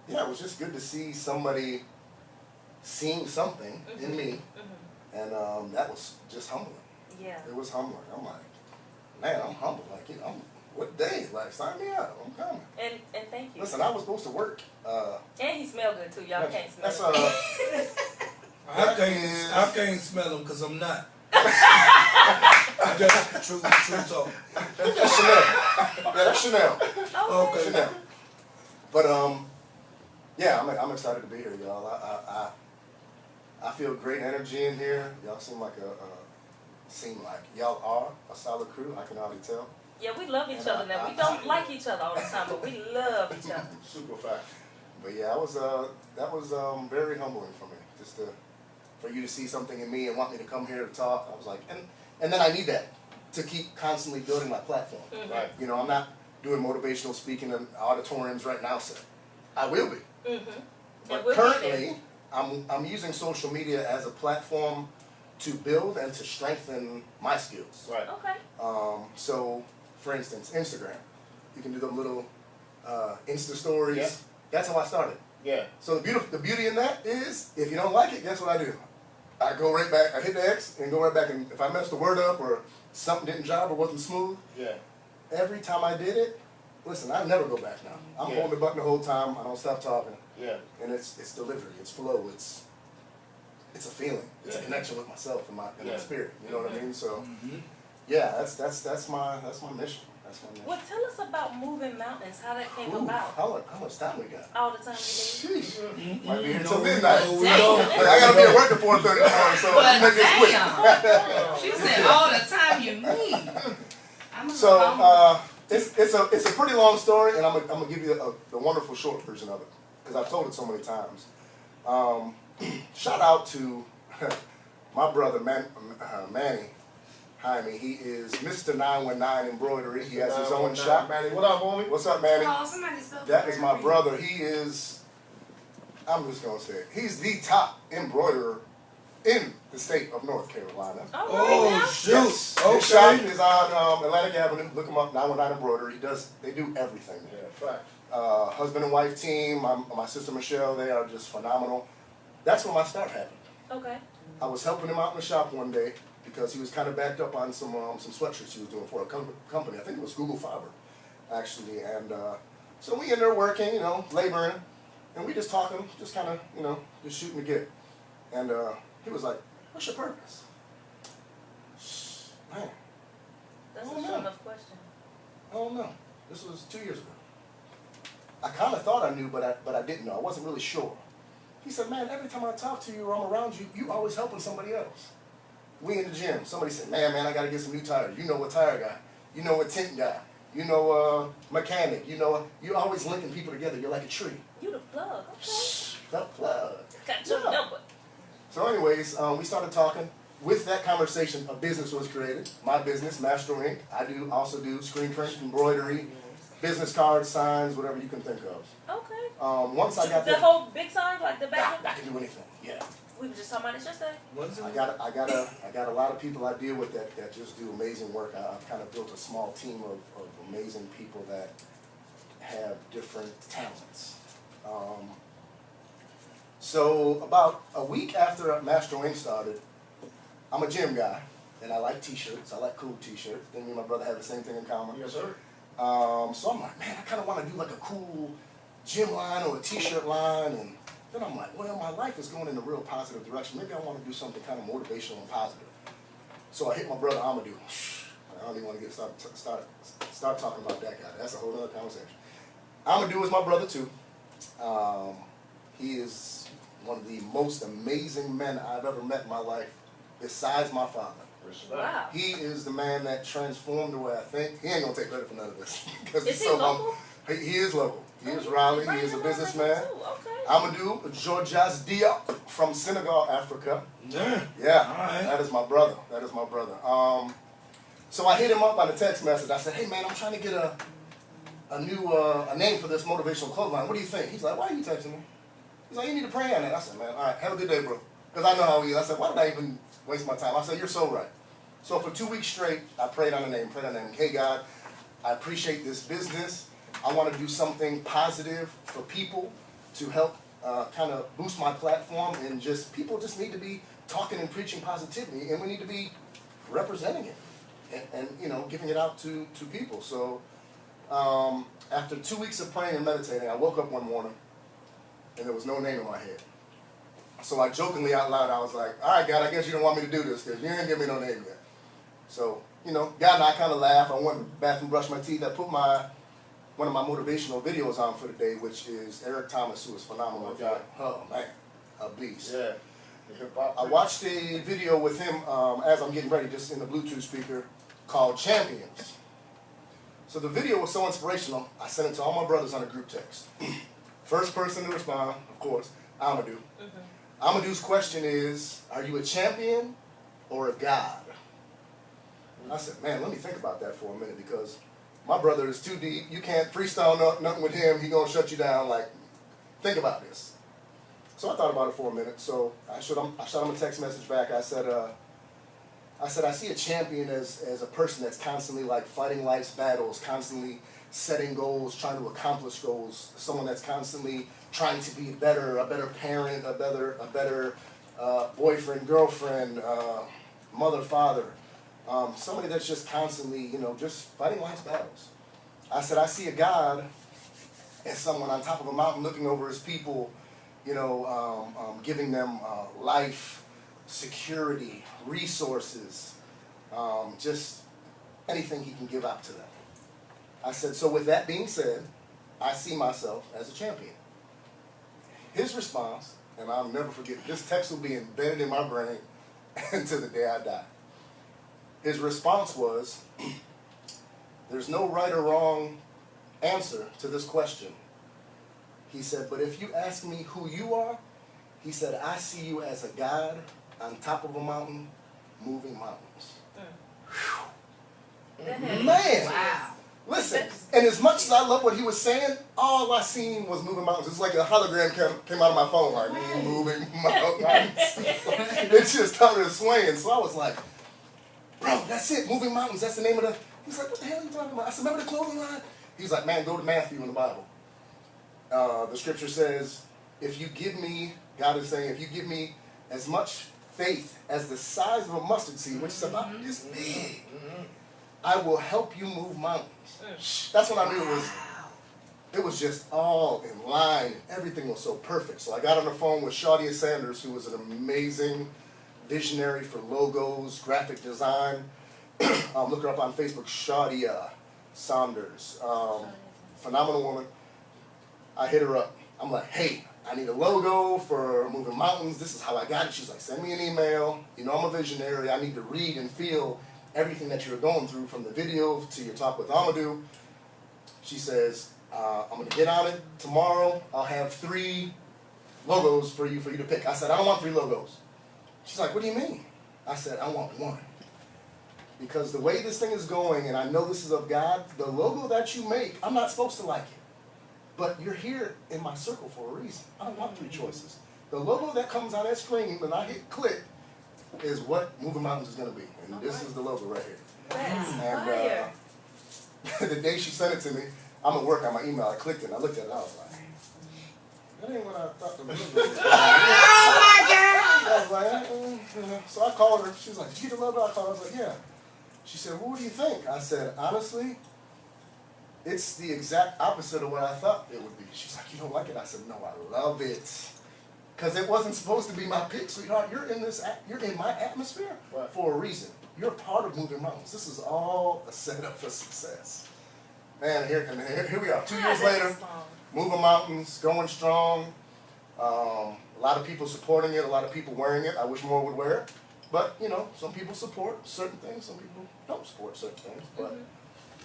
yeah, it was just good to see somebody seeing something in me, and that was just humbling.
Yeah.
It was humbling. I'm like, man, I'm humble. Like, what day? Like, sign me up. I'm coming.
And thank you.
Listen, I was supposed to work.
And he smelled good too. Y'all can't smell
That's
it.
I can't smell them because I'm not. I just true talk.
that's Chanel. Yeah, that's Chanel.
Okay.
Chanel. But yeah, I'm excited to be here, y'all. I feel great energy in here. Y'all seem like y'all are a solid crew. I can already tell.
Yeah, we love each other now. We don't like each other all the time, but we love each other.
Super fact. But yeah, that was very humbling for me, just to for you to see something in me and want me to come here to talk. I was like, and then I need that to keep constantly building my platform.
Right.
You know, I'm not doing motivational speaking in auditoriums right now, sir. I will be.
Mm-hmm.
But currently, I'm using social media as a platform to build and to strengthen my skills.
Right.
Okay.
So, for instance, Instagram. You can do the little Insta stories.
Yeah.
That's how I started.
Yeah.
So the beauty in that is, if you don't like it, guess what I do? I go right back, I hit the X and go right back, and if I messed the word up or something didn't jive or wasn't smooth,
Yeah.
every time I did it, listen, I never go back now. I'm
Yeah.
holding the button the whole time, I don't stop talking,
Yeah.
and it's delivery, it's flow, it's a feeling, it's a
Yeah.
connection with myself and my
Yeah.
spirit, you know what I mean? So,
Mm-hmm.
yeah, that's my mission, that's my mission.
Well, tell us about moving mountains. How that came
Ooh,
about.
how much time we got?
All the time you need.
Sheesh. Might be here
No,
till
we
midnight.
don't. We
Damn.
don't.
Like, I gotta be at work at 4:30 tomorrow, so
But
make this quick.
damn, she said all the time you need. I'm gonna
So
go home.
it's a pretty long story, and I'm gonna give you the wonderful short version of it because I've told it so many times. Shout out to my brother Manny Jaime. He is Mr. 919 Embroidery. He has his own shop.
Manny, what up, homie?
What's up, Manny?
Oh, somebody spelled
That is my
it.
brother. He is. I'm just gonna say it. He's the top embroiderer in the state of North Carolina.
All right,
Oh
now.
shoot!
Yes. His shop
Okay.
is on Atlantic Avenue. Look him up, 919 Embroidery. They do everything.
Yeah, fact.
Husband and wife team, my sister Michelle, they are just phenomenal. That's where my start happened.
Okay.
I was helping him out in the shop one day because he was kind of backed up on some sweatshirts he was doing for a company. I think it was Google Fiber, actually. And so we in there working, you know, laboring, and we just talking, just kind of, you know, just shooting the gig. And he was like, "What's your purpose?" Man,
That's
Oh,
a
no.
sure enough question.
I don't know. This was 2 years ago. I kind of thought I knew, but I didn't know. I wasn't really sure. He said, "Man, every time I talk to you or I'm around you, you always helping somebody else." We in the gym. Somebody said, man, I got to get some new tires. You know what tire guy. You know what tint guy. You know mechanic. You know, you're always linking people together. You're like a tree.
You the plug. Okay.
The plug.
Got your
Yeah.
number.
So anyways, we started talking. With that conversation, a business was created. My business, Mastro Inc. I also do screen print, embroidery, business cards, signs, whatever you can think of.
Okay.
Once I got
The
that,
whole big sign, like the
I
back.
can do anything. Yeah.
We were just talking about it yesterday.
What's it?
I got a lot of people I deal with that just do amazing work. I've kind of built a small team of amazing people that have different talents. So about a week after Mastro Inc. started, I'm a gym guy, and I like t-shirts. I like cool t-shirts. Then me and my brother have the same thing in common.
Yes, sir.
So I'm like, man, I kind of want to do like a cool gym line or a t-shirt line, and then I'm like, well, my life is going in a real positive direction. Maybe I want to do something kind of motivational and positive. So I hit my brother Amadou. I don't even want to start talking about that guy. That's a whole other conversation. Amadou is my brother too. He is one of the most amazing men I've ever met in my life, besides my father.
Respect.
Wow.
He is the man that transformed the way I think. He ain't gonna take credit for none of this. Because
Is he local?
He is local. He is Raleigh. He is a businessman.
Okay.
Amadou Georges Diop from Senegal, Africa.
Yeah.
Yeah,
Alright.
that is my brother. That is my brother. So I hit him up on a text message. I said, "Hey man, I'm trying to get a new a name for this motivational clothesline. What do you think?" He's like, "Why are you texting me?" He's like, "You need to pray on it." I said, "Man, all right, have a good day, bro." Because I know how he is. I said, "Why did I even waste my time?" I said, "You're so right." So for 2 weeks straight, I prayed on the name. Hey God, I appreciate this business. I want to do something positive for people to help kind of boost my platform, and just people just need to be talking and preaching positivity, and we need to be representing it and you know, giving it out to people. So after 2 weeks of praying and meditating, I woke up one morning and there was no name in my head. So I jokingly out loud, I was like, "All right, God, I guess you don't want me to do this because you didn't give me no name yet." So, you know, God and I kind of laughed. I went to the bathroom, brushed my teeth. I put one of my motivational videos on for the day, which is Eric Thomas, who is phenomenal.
Okay.
Oh, man, a beast.
Yeah. The hip-hop.
I watched a video with him as I'm getting ready, just in the Bluetooth speaker, called Champions. So the video was so inspirational, I sent it to all my brothers on a group text. First person to respond, of course, Amadou. Amadu's question is, are you a champion or a god? I said, man, let me think about that for a minute because my brother is too deep. You can't freestyle nothing with him. He gonna shut you down. Like, think about this. So I thought about it for a minute. So I shot him a text message back. I said, I see a champion as a person that's constantly like fighting life's battles, constantly setting goals, trying to accomplish goals. Someone that's constantly trying to be better, a better parent, a better boyfriend, girlfriend, mother, father. Somebody that's just constantly, just fighting life's battles. I said, I see a God as someone on top of a mountain looking over his people, giving them life, security, resources, just anything he can give out to them. I said, so with that being said, I see myself as a champion. His response, and I'll never forget, this text will be embedded in my brain until the day I die. His response was, there's no right or wrong answer to this question. He said, but if you ask me who you are, he said, I see you as a God on top of a mountain, moving mountains. Man!
Wow.
Listen, and as much as I love what he was saying, all I seen was moving mountains. It's like a hologram came out of my phone, like, moving mountains. It just started swaying. So I was like, bro, that's it, moving mountains. That's the name of the... He's like, what the hell are you talking about? I said, remember the clothing line? He's like, man, go to Matthew in the Bible. The scripture says, if you give me, God is saying, if you give me as much faith as the size of a mustard seed, which is about this big, I will help you move mountains. That's when I knew it was just all in line. Everything was so perfect. So I got on the phone with Shaudia Sanders, who was an amazing visionary for logos, graphic design. Look her up on Facebook, Shaudia Sanders. Phenomenal woman. I hit her up. I'm like, hey, I need a logo for moving mountains. This is how I got it. She's like, send me an email. I'm a visionary. I need to read and feel everything that you're going through, from the video to your talk with Amadou. She says, I'm going to get on it tomorrow. I'll have 3 logos for you to pick. I said, I don't want 3 logos. She's like, what do you mean? I said, I want 1. Because the way this thing is going, and I know this is of God, the logo that you make, I'm not supposed to like it. But you're here in my circle for a reason. I don't want 3 choices. The logo that comes on that screen when I hit click is what Moving Mountains is going to be. And this is the logo right here.
That's
And the day she sent it to me, I'm at work on my email. I clicked it and I looked at it. I was like, that ain't what I thought the logo was.
Oh my God!
I was like, So I called her. She was like, did you get the logo? I called her. I was like, yeah. She said, well, what do you think? I said, honestly, it's the exact opposite of what I thought it would be. She's like, you don't like it? I said, no, I love it. Because it wasn't supposed to be my pick, sweetheart. You're in my atmosphere for a reason. You're part of Moving Mountains. This is all a setup for success. Man, here we are. 2 years later, Moving Mountains, going strong. A lot of people supporting it, a lot of people wearing it. I wish more would wear it. But, some people support certain things, some people don't support certain things. But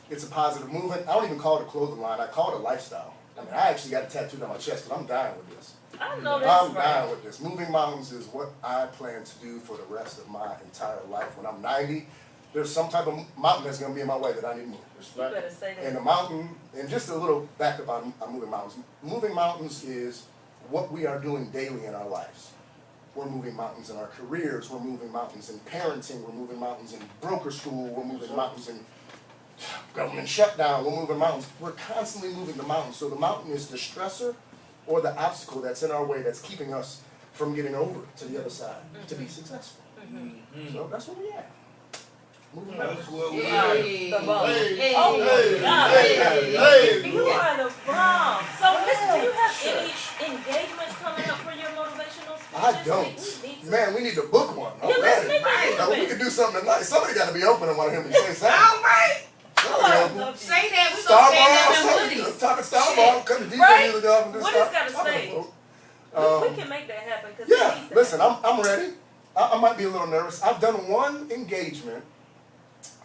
it's a positive movement. I don't even call it a clothing line. I call it a lifestyle. I mean, I actually got it tattooed on my chest because I'm dying with this.
I know that's
I'm dying with this. Moving Mountains is what I plan to do for the rest of my entire life. When I'm 90, there's some type of mountain that's going to be in my way that I need to move.
You better say that.
And the mountain, and just a little back up on Moving Mountains. Moving Mountains is what we are doing daily in our lives. We're moving mountains in our careers. We're moving mountains in parenting. We're moving mountains in broker school. We're moving mountains in government shutdown. We're moving mountains. We're constantly moving the mountains. So the mountain is the stressor or the obstacle that's in our way that's keeping us from getting over to the other side to be successful. So that's where we at. Moving mountains.
That's where we
Hey.
The ball.
Hey.
Oh my God.
Hey.
You are the bomb. So listen, do you have any engagements coming up for your motivational speeches?
I don't.
We need to-
Man, we need to book one.
Yeah, let's make
Right.
that
We
happen.
can do something tonight. Somebody got to be open and want to hear me say something.
All right.
Somebody
I
open.
love you.
Say that. We're
Star
going to stand up
Ball,
in hoodies.
talking Star Ball, cut the DJ
Right?
music off and do
What
stuff.
has gotta stay? We can make that happen. Cause
Yeah,
it needs to
listen,
happen.
I'm ready. I might be a little nervous. I've done one engagement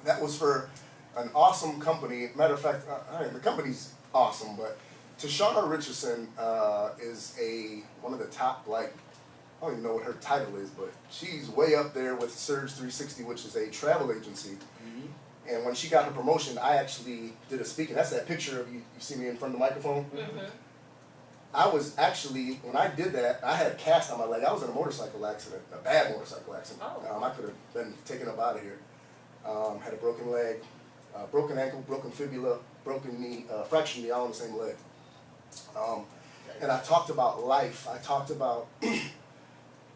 that was for an awesome company. Matter of fact, the company's awesome, but Tashana Richardson is one of the top, don't even know what her title is, but she's way up there with Surge 360, which is a travel agency. And when she got her promotion, I actually did a speaking. That's that picture of you. You see me in front of the microphone. I was actually, when I did that, I had a cast on my leg. I was in a motorcycle accident, a bad motorcycle accident. I could have been taken up out of here. Had a broken leg, broken ankle, broken fibula, broken knee, fractured knee, all on the same leg. And I talked about life. I talked about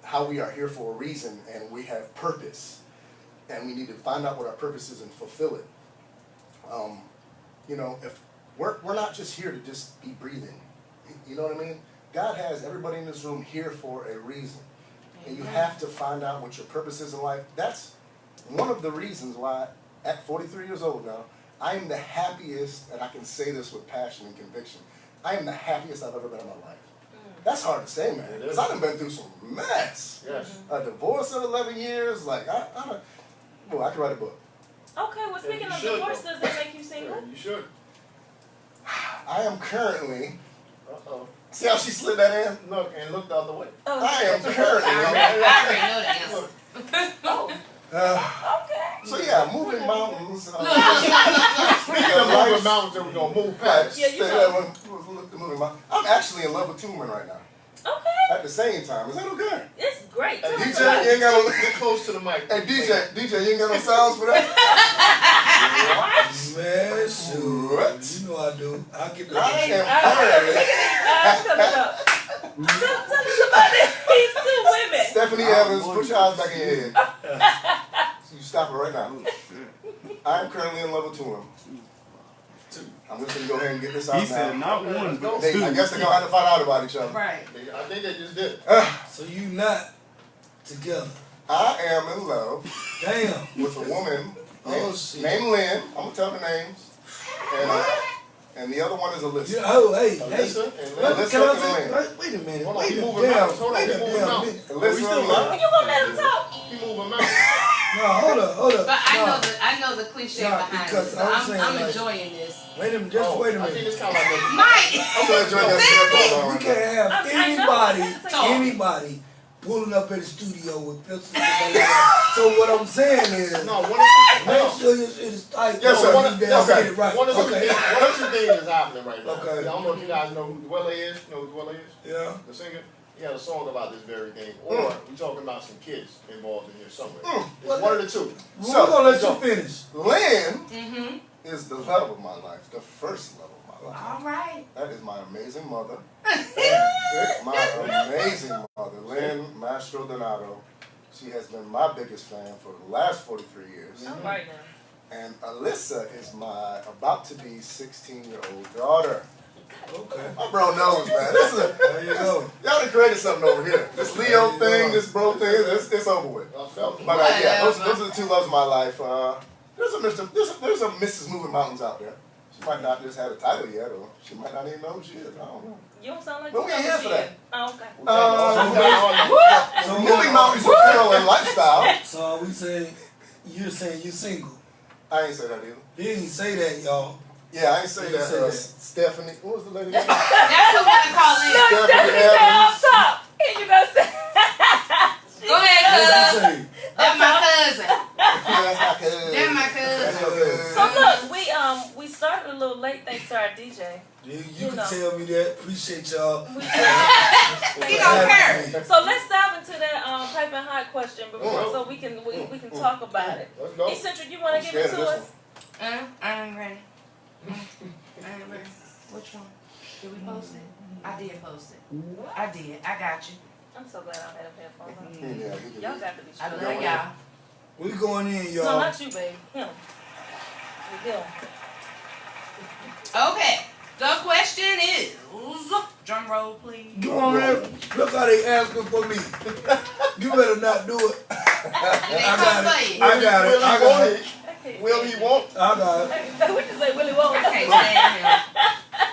how we are here for a reason and we have purpose. And we need to find out what our purpose is and fulfill it. You know, if we're not just here to just be breathing. You know what I mean? God has everybody in this room here for a reason. And you have to find out what your purpose is in life. That's one of the reasons why, at 43 years old now, I am the happiest, and I can say this with passion and conviction, I am the happiest I've ever been in my life. That's hard to say, man, because I done been through some mess.
Yes.
A divorce of 11 years, like, boy, I could write a book.
Okay, well, speaking
you
of
should,
divorce,
though.
does that make you single?
You should.
I am currently,
Uh-oh.
see how she slid that in?
Look, and look the other way.
Oh,
I am currently,
I already know the answer.
okay.
so yeah, moving mountains.
Speaking of moving mountains that we're going to move past.
Yeah, you know.
I'm actually in love with two women right now.
Okay.
At the same time, is that okay?
It's great.
Hey,
Too.
DJ, you ain't got no.
Get close to the mic.
Hey DJ, you ain't got no sounds for that?
Man, shoot.
What?
You know I do. I'll get the
I am
Coming up. Tell us about these two women.
Stephanie Evans, put your eyes back in your head. You stop it right now. I am currently in love with two women. I'm just gonna go ahead and get this out
He said
now.
not one, but
I
two.
guess they're gonna have to find out about each other.
Right.
I think they just did.
So you not together.
I am in love
Damn.
with a woman
Oh, shit.
named Lynn. I'm gonna tell the names. And the other one is Alyssa.
You, oh, hey,
Alyssa
hey.
and
Let-
Alyssa
Can I
and
say,
Lynn.
wait a minute.
Hold on,
Wait
he
a
moving
damn,
mountains. Hold on,
wait
he
a
moving
damn
mountains.
minute.
Alyssa
We still
and
love
Lynn.
You gonna let him talk?
He moving mountains.
No, hold up.
But
No.
I know the cliche
Nah,
behind
because
it. So
I'm saying,
I'm
like-
enjoying this.
Wait a minute, just wait a
I think
minute.
it's kind of like
Mike!
I'm gonna enjoy that
We
right
can't have
I know.
anybody, anybody pulling up in the studio with pistols and that. So what I'm saying is,
no, one
make
of
sure it's tight.
Yes, sir.
So you damn
Okay.
get it right.
One of the
Okay.
things is happening right now.
Okay.
I don't know if you guys know who Dwella is. Know who Dwella is?
Yeah.
The singer. He had a song about this very thing. Or we talking about some kids involved in here somewhere. It's one of the two.
Well,
So,
we're gonna let
so-
you finish.
Lynn
Mm-hmm.
is the love of my life, the first love of my life.
All right.
That is my amazing mother. My amazing mother, Lynn Mastro Donato. She has been my biggest fan for the last 43 years.
All right now.
And Alyssa is my about to be 16-year-old daughter.
Okay.
My bro knows, man. This is
There you go.
y'all done created something over here. This Leo thing, this bro thing, it's over with. But yeah, those are the two loves of my life. There's a Mrs. Moving Mountains out there. She might not just have a title yet, or she might not even know who she is. I don't know.
You don't sound like
But
you
we
know
ain't
who
here
she
for that.
is. Oh, okay.
So
Moving Mountains apparel and lifestyle.
So are we saying you're single?
I ain't say that either.
He didn't say that, y'all.
Yeah, I ain't say
You
that.
said that.
Stephanie, what was the lady name?
That's what we're gonna call it.
Look, Stephanie said up top. And you gonna say.
Go ahead,
What did
cuz.
you say?
That's my cousin.
That's my cousin.
They're my
That's
cousin.
your cousin.
So look, we started a little late thanks to our DJ.
You
You
can
know.
tell me that. Appreciate y'all.
He don't care.
So let's dive into that piping hot question before,
Mm.
so we can talk about it.
Let's go.
Eccentric, you want to give it
scared
to
of
us?
this
I ain't ready. I ain't ready. Which one? Did we post it? I did post it. I did. I got you.
I'm so glad I had a headphone on.
Yeah, he can
Y'all
do
got to be
I
sure.
love y'all.
We going in,
No,
y'all.
not you, babe. Him. Him.
Okay. The question is, drum roll, please.
Go on there. Look how they asking for me. You better not do it.
They
I
come
got
for
it.
you.
I got it. I got it.
Will he want?
I got it.
What you say, Willie Won't?
I can't stand him.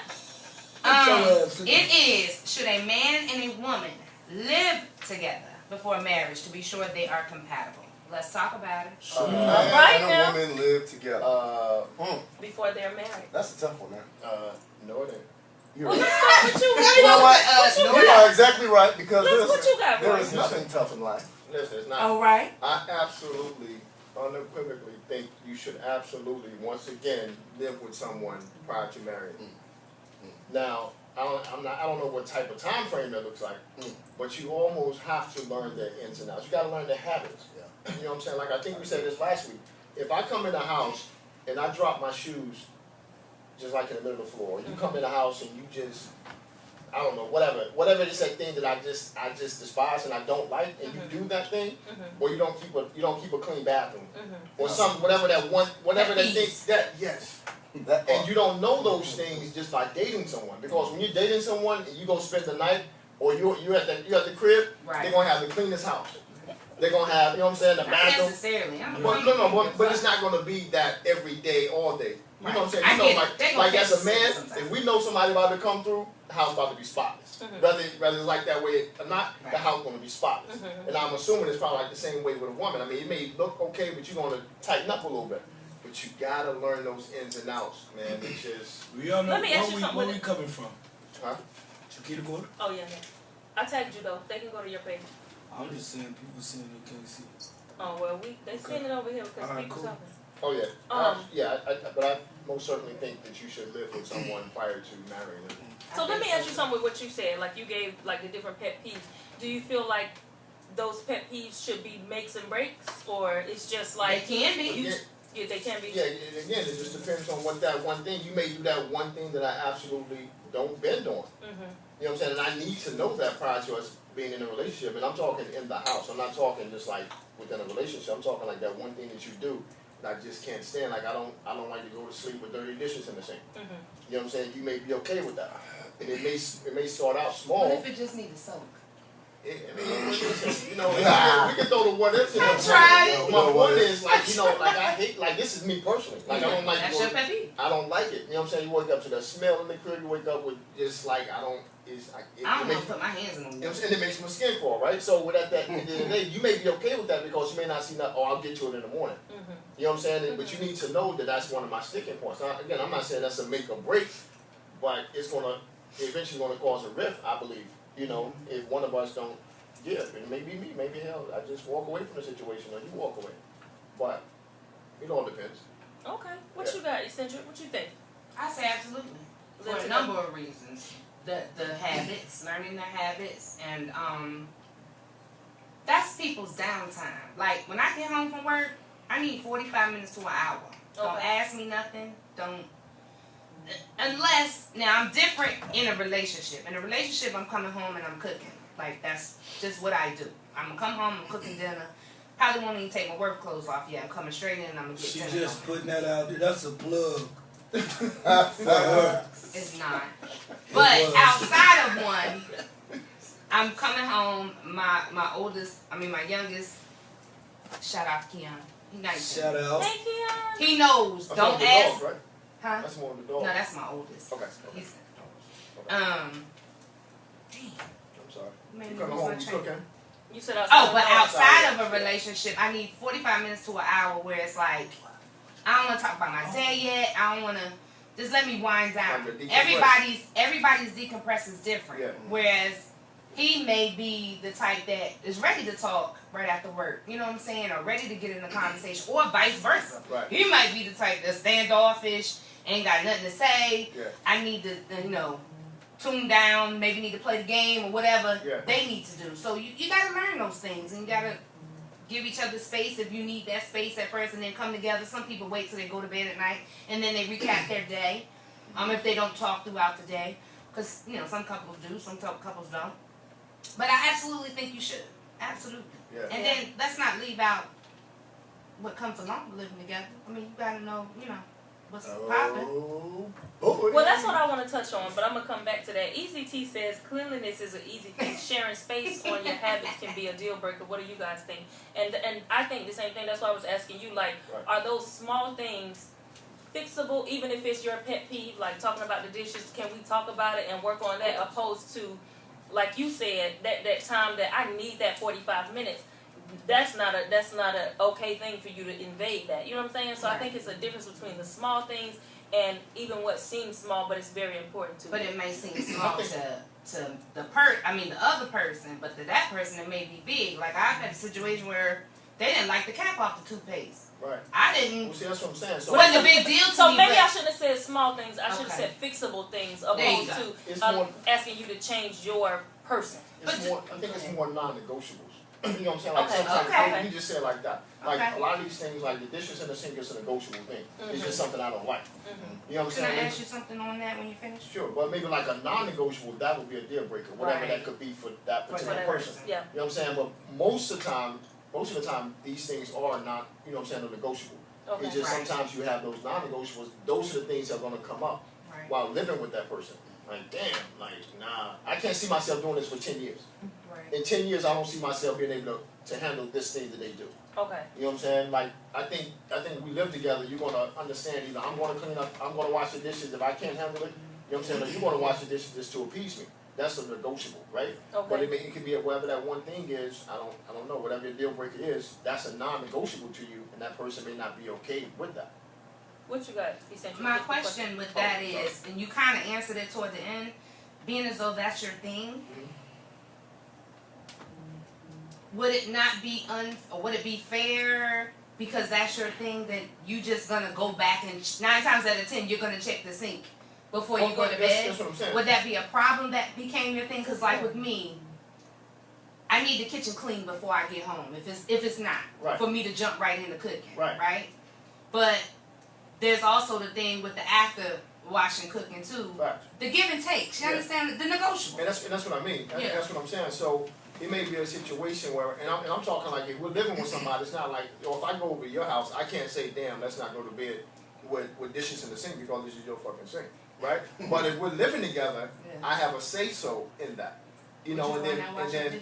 Get your ass in.
It is, should a man and a woman live together before marriage to be sure they are compatible? Let's talk about it.
A man
Right
and
now.
a woman live together.
Before they're married.
That's a tough one, man.
No, it ain't.
You're
Well,
right.
let's start with you.
You know what?
you
You are exactly right because
Let's-
listen,
what you got,
there
Roy?
is nothing tough in life.
Listen, it's not.
All right.
I absolutely, unequivocally think you should absolutely, once again, live with someone prior to marrying. Now, I don't know what type of time frame that looks like, but you almost have to learn their ins and outs. You got to learn their habits.
Yeah.
You know what I'm saying? Like I think we said this last week. If I come in the house and I drop my shoes, just like in the middle of the floor, you come in the house and you just, I don't know, whatever it is, that thing that I just despise and I don't like, and you do that thing, or you don't keep a clean bathroom, or something, whatever that thing that yes.
That
And
part.
you don't know those things just by dating someone, because when you're dating someone and you go spend the night, or you're at the crib,
Right.
they're gonna have the cleanest house. They're gonna have, you know what I'm saying, the
Not
bathroom.
necessarily. I'm
But it's not gonna be that every day, all day. You know what I'm saying?
I
You know,
get it. They gonna
like
catch
as a
the
man,
sometimes.
if we know somebody about to come through, the house about to be spotless. Whether it's like that way or not, the
Right.
house gonna be spotless. And I'm assuming it's probably like the same way with a woman. I mean, it may look okay, but you're gonna tighten up a little bit. But you gotta learn those ins and outs, man. It's just,
We all know
Let me ask you
where
something.
we coming from.
huh?
Chiquita Gorda?
Oh yeah, yeah. I tagged you though. They can go to your page.
I'm just saying, people saying they can't see it.
Oh well, they seen it over here because
Alright,
people
cool.
talking.
Oh yeah,
Um,
but I most certainly think that you should live with someone prior to marrying them.
So let me ask you something with what you said. Like you gave like the different pet peeves. Do you feel like those pet peeves should be makes and breaks, or it's just
They
like
can be.
yeah, they can be.
Yeah, again, it just depends on what that one thing. You may do that one thing that I absolutely don't bend on. You know what I'm saying? And I need to know that prior to us being in a relationship. And I'm talking in the house. I'm not talking just like within a relationship. I'm talking like that one thing that you do that I just can't stand. Like I don't like to go to sleep with dirty dishes in the sink. You know what I'm saying? You may be okay with that. And it may start out small.
What if it just needs a soak?
I mean, listen, you know, we can throw the what ifs in there.
I tried.
My point is, like, you know, like I hate, like this is me personally. Like I don't like
That's your pet peeve.
I don't like it. You know what I'm saying? You wake up to the smell in the crib. You wake up with just like I don't. It's like it,
I
it
don't want
makes,
to put my hands in them.
you know what I'm saying? It makes my skin crawl, right? So with at the end of the day, you may be okay with that because you may not see nothing. Oh, I'll get to it in the morning. You know what I'm saying? But you need to know that that's one of my sticking points. Now, again, I'm not saying that's a make or break, but it's gonna eventually gonna cause a rift. I believe. You know, if one of us don't. Yeah, it may be me, maybe hell, I just walk away from the situation or you walk away. But it all depends.
Okay. What you got, Eccentric? What you think?
I say absolutely. For
Live
a
together.
number of reasons. The habits, learning their habits, and that's people's downtime. Like when I get home from work, I need 45 minutes to an hour. Don't
Okay.
ask me nothing. Don't unless now I'm different in a relationship. In a relationship, I'm coming home and I'm cooking. Like that's just what I do. I'm gonna come home, I'm cooking dinner. Probably won't even take my work clothes off yet. I'm coming straight in and I'm gonna get
She
dinner.
just putting that out there. That's a plug.
It's not. But
was.
outside of one, I'm coming home. My youngest. Shout out to Keon. He 19.
Shout out.
Thank you.
He knows.
That's
Don't
one of the
ask.
dogs, right?
Huh?
That's one of the
No,
dogs.
that's my oldest.
Okay.
He's.
Okay.
Damn.
I'm sorry.
Made
You
me
coming
lose
home,
my
you
train.
cooking?
You said
Oh, but outside
yeah.
of a relationship, I need 45 minutes to an hour where it's like, I don't want to talk about my day yet. I don't want to. Just let me wind down.
Like to decompress.
Everybody's decompress is different.
Yeah.
Whereas he may be the type that is ready to talk right after work. You know what I'm saying? Or ready to get in a conversation, or vice versa.
Right.
He might be the type that's standoffish, ain't got nothing to say.
Yeah.
I need to, tune down. Maybe need to play the game or whatever
Yeah.
they need to do. So you got to learn those things, and you got to give each other space if you need that space at first, and then come together. Some people wait till they go to bed at night, and then they recap their day. If they don't talk throughout the day, because some couples do, some couples don't. But I absolutely think you should. Absolutely.
Yeah.
And then let's not leave out what comes along with living together. I mean, you gotta know, what's popping.
Oh, boy.
Well, that's what I want to touch on, but I'm going to come back to that. Easy T says cleanliness is an easy thing. Sharing space on your habits can be a deal breaker. What do you guys think? And I think the same thing. That's why I was asking you, like,
Right.
are those small things fixable, even if it's your pet peeve, like talking about the dishes? Can we talk about it and work on that, opposed to, like you said, that time that I need that 45 minutes? That's not a okay thing for you to invade that. You know what I'm saying? So I think it's a difference between the small things and even what seems small, but it's very important to
But
you.
it may seem small to the other person, but to that person it may be big. Like I've had a situation where they didn't like the cap off the toothpaste.
Right.
I didn't.
Well, see, that's what I'm saying. So
Wasn't a big deal to
So
me.
maybe
but
I shouldn't have said small things. I should have
Okay.
said fixable things
There you
opposed
go.
It's
to
more.
asking you to change your person.
It's more. I think it's more non-negotiables. You know what I'm saying? Like
Okay,
sometimes
okay.
you just say it like that. Like
Okay.
a lot of these things, like the dishes in the sink, is a negotiable thing. It's just something I don't like. You know what I'm
Can I
saying?
ask you something on that when you finish?
Sure, but maybe like a non-negotiable, that would be a deal breaker, whatever
Right.
that could be for that
For
particular
that
person.
Yeah.
You know what I'm saying? But most of the time, these things are not, you know what I'm saying, negotiable.
Okay.
It's just
Right.
sometimes you have those non-negotiables. Those are the things that are gonna come up
Right.
while living with that person. Like, damn, like, nah, I can't see myself doing this for 10 years.
Right.
In 10 years, I don't see myself being able to handle this thing that they do.
Okay.
You know what I'm saying? Like, I think we live together, you're gonna understand either I'm gonna clean up, I'm gonna wash the dishes if I can't handle it. You know what I'm saying? Or you're gonna wash the dishes just to appease me. That's a negotiable, right? But
Okay.
it could be whatever that one thing is, I don't know, whatever your deal breaker is, that's a non-negotiable to you, and that person may not be okay with that.
What you got? He sent you
My
a
question with
Oh,
that
sorry.
is, and you kind of answered it toward the end, being as though that's your thing, would it not be or would it be fair because that's your thing that you just gonna go back and 9 times out of 10 you're gonna check the sink before you go to bed?
That's what I'm saying.
Would that be a problem that became your thing? Because like with me, I need the kitchen clean before I get home. If it's not
Right.
for me to jump right into cooking,
Right.
But there's also the thing with the after washing cooking too.
Right.
The give and take. You
Yeah.
understand the negotiable.
And that's what I mean.
Yeah.
That's what I'm saying. So it may be a situation where, and I'm talking like if we're living with somebody, it's not like, if I go over to your house, I can't say, damn, let's not go to bed with dishes in the sink because this is your fucking sink, right? But if we're living together,
Yeah.
I have a say so in that, you know,
Would
and
you
then
wanna wash your dishes?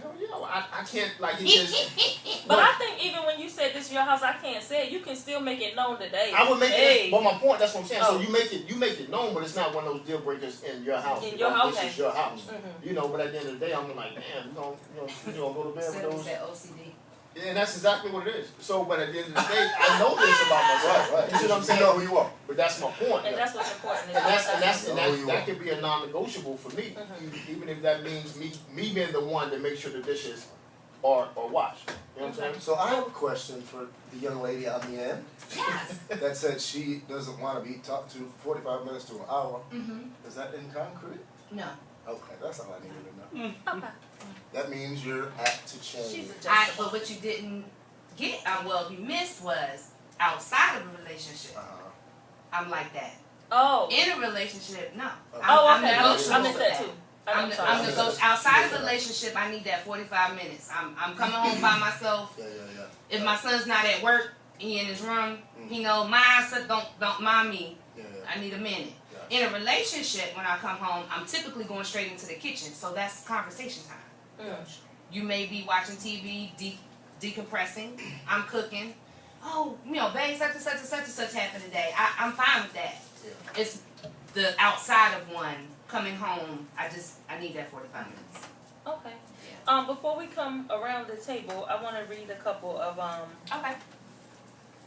hell yeah, I can't like he just.
But I think even when you said this is your house, I can't say it. You can still make it known today.
I would make it. But my point, that's what I'm saying.
Oh.
So you make it known, but it's not one of those deal breakers in your house.
In
because
your house,
this
okay.
is your house.
Mhm.
You know, but at the end of the day, I'm like, damn, you gonna go to bed with
Instead of
those.
that OCD.
And that's exactly what it is. So, but at the end of the day, I know this about myself.
Right.
You see what I'm saying?
You know who you are.
But that's my point.
And that's what's important.
And
Know who you
that
are.
could be a non-negotiable for me, even if that means me being the one to make sure the dishes are washed. You know what I'm saying?
So I have a question for the young lady on the end
Yes.
that said she doesn't want to be talked to 45 minutes to an hour.
Mhm.
Is that in concrete?
No.
Okay, that's all I needed to know.
Okay.
That means you're apt to change.
She's
But
adjustable.
what you didn't get, you missed was outside of a relationship. I'm like that.
Oh.
In a relationship, no.
Oh,
I'm
okay. I
negotiable
missed
for
that too.
I'm
sorry.
I'm negotiable. Outside of a relationship, I need that 45 minutes. I'm coming home by myself.
Yeah.
If my son's not at work, he in his room. He know my son don't mind me.
Yeah.
I need a minute.
Yeah.
In a relationship, when I come home, I'm typically going straight into the kitchen. So that's conversation time.
Mm.
You may be watching TV, decompressing. I'm cooking. Oh, babe, such and such and such and such happened today. I'm fine with that.
Yeah.
It's the outside of one coming home. I need that 45 minutes.
Okay. Before we come around the table, I want to read a couple of
Okay.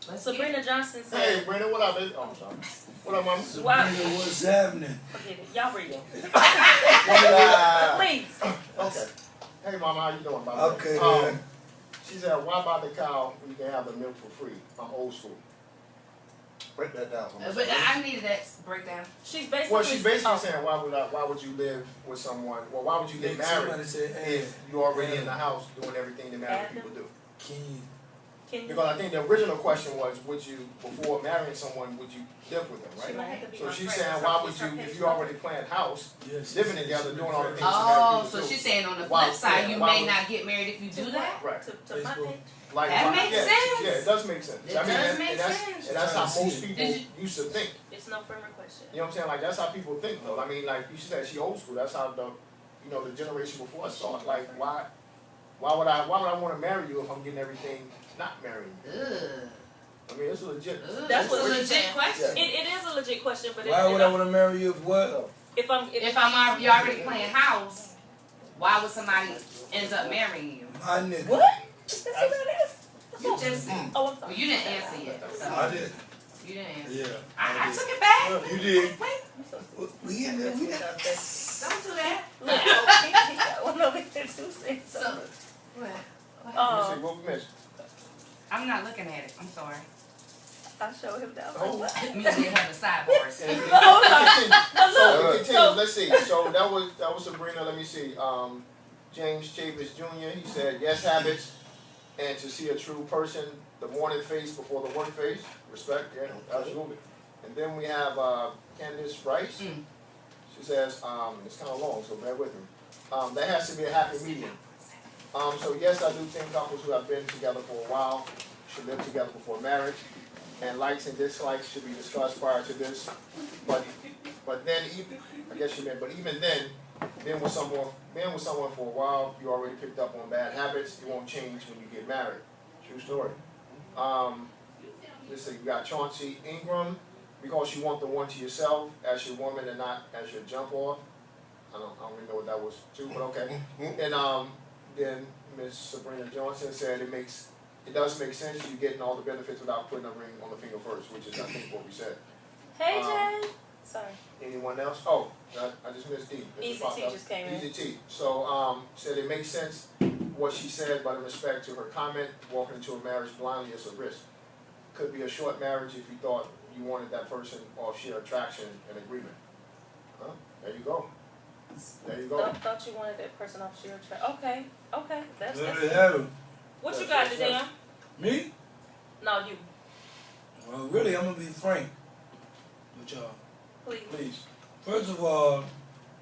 Let's
Sabrina Johnson
Hey,
said.
Brandon, what up, baby? Oh, I'm sorry. What up, mama?
Wow.
Nigga, what's happening?
Forget it. Y'all read it.
Ah,
Please.
okay. Hey, mama, how you doing, mama?
Okay, man.
She said, why buy the cow when you can have the milk for free? I'm old school.
Break that down. for me.
But I needed that breakdown.
She's basically.
Well, she's basically
oh,
saying, why would you live with someone? Well, why would you get married
Somebody said, hey,
if you're already in the house doing everything that married
Adam?
people do?
can you?
Can you?
Because I think the original question was, would you, before marrying someone, would you live with them,
She
right?
might have to be
So
my
she's
friend,
saying,
so
why
it's
would
her
you,
page
if you already planned house,
Yes.
living together, doing all the things that
Oh,
married
so
people do?
she's saying on the
Why-
flip side,
yeah,
you
why
may
would-
not get married if you do that?
Right.
To my
Facebook.
page.
Like,
That
why-
makes
yeah,
sense.
Yeah, it does make sense.
It does
and
make
that's,
sense.
And that's how
Trying to
most
see it.
people
Did
used to think.
It's no firm question.
You know what I'm saying? Like, that's how people think, though. I mean, like, you said she old school. That's how the generation before us thought. Like, why would I want to marry you if I'm getting everything not marrying you?
Ugh.
I mean, it's legit.
Ugh.
That's what
a
she's
legit
saying.
question.
It is a legit question, but
Why would I want to marry you if what?
if I'm
If you already playing house, why would somebody end up marrying you?
My nigga.
What? That's what that is.
You just
Oh, I'm sorry.
well, you didn't answer yet. So.
I did.
You didn't answer.
Yeah.
I
did.
took it back.
You did.
Wait,
We in there. We got.
don't do that.
Look, he got one over here too. Say
So,
something.
what?
Let me
Um,
see, what we missed?
I'm not looking at it. I'm sorry.
I'll show him down.
Oh.
Me and her the sidebars.
And-
Hold on. But
So,
look,
continue.
so
Let's see. So that was Sabrina. Let me see. James Chavis Jr. He said yes habits, and to see a true person, the morning face before the work face. Respect, yeah, absolutely. And then we have Candice Rice.
Mm.
She says it's kind of long, so bear with me. There has to be a happy medium. So yes, I do think couples who have been together for a while should live together before marriage, and likes and dislikes should be discussed prior to this. But then, I guess you meant, but even then, being with someone for a while, you already picked up on bad habits. It won't change when you get married. True story. Let's see, you got Chauncey Ingram, because you want the one to yourself as your woman and not as your jump off. I don't really know what that was too, but okay. And then Miss Sabrina Johnson said it does make sense. You're getting all the benefits without putting a ring on the finger first, which is I think what we said.
hey Jay. Sorry.
Anyone else? Oh, I just missed D.
Easy T just came in.
Easy T. So said it makes sense what she said, but in respect to her comment, walking into a marriage blindly is a risk. Could be a short marriage if you thought you wanted that person off sheer attraction and agreement. Huh? There you go. There you go.
Thought you wanted that person off sheer track. Okay. That's
Let it happen.
what you got today?
Me?
No, you.
Well, really, I'm gonna be frank with y'all.
Please.
Please. First of all,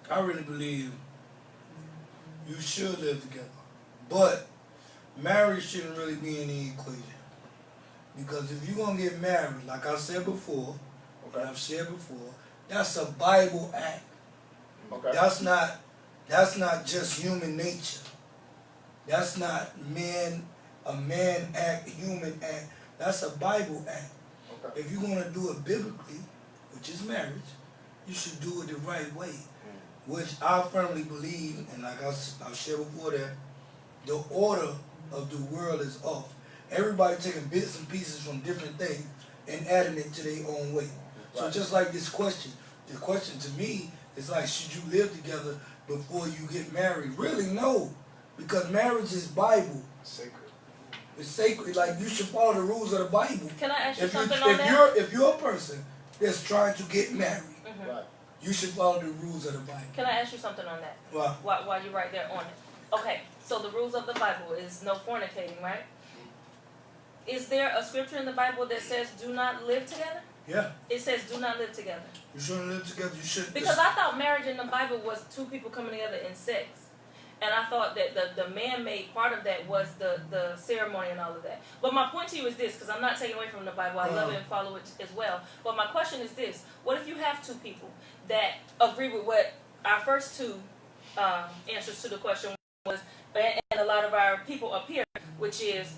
I really believe you should live together, but marriage shouldn't really be in the equation. Because if you're gonna get married, like I said before, and I've said before, that's a Bible act.
Okay.
That's not just human nature. That's not a man act, human act. That's a Bible act.
Okay.
If you're gonna do it biblically, which is marriage, you should do it the right way. Which I firmly believe, and like I've shared before that, the order of the world is off. Everybody taking bits and pieces from different things and adding it to their own way. So
Right.
just like this question, the question to me is like, should you live together before you get married? Really, no. Because marriage is Bible.
Sacred.
It's sacred. Like, you should follow the rules of the Bible.
Can I ask you
If
something on that?
you're a person that's trying to get married,
Mhm.
Right.
you should follow the rules of the Bible.
Can I ask you something on that?
Well,
While you're right there on it. Okay, so the rules of the Bible is no fornicating, right? Is there a scripture in the Bible that says do not live together?
yeah,
It says do not live together.
you shouldn't live together. You should.
Because I thought marriage in the Bible was two people coming together in sex. And I thought that the man-made part of that was the ceremony and all of that. But my point to you is this, because I'm not taking away from the Bible. I love it and follow it as well. But my question is this. What if you have two people that agree with what our first two answers to the question was, and a lot of our people up here, which is,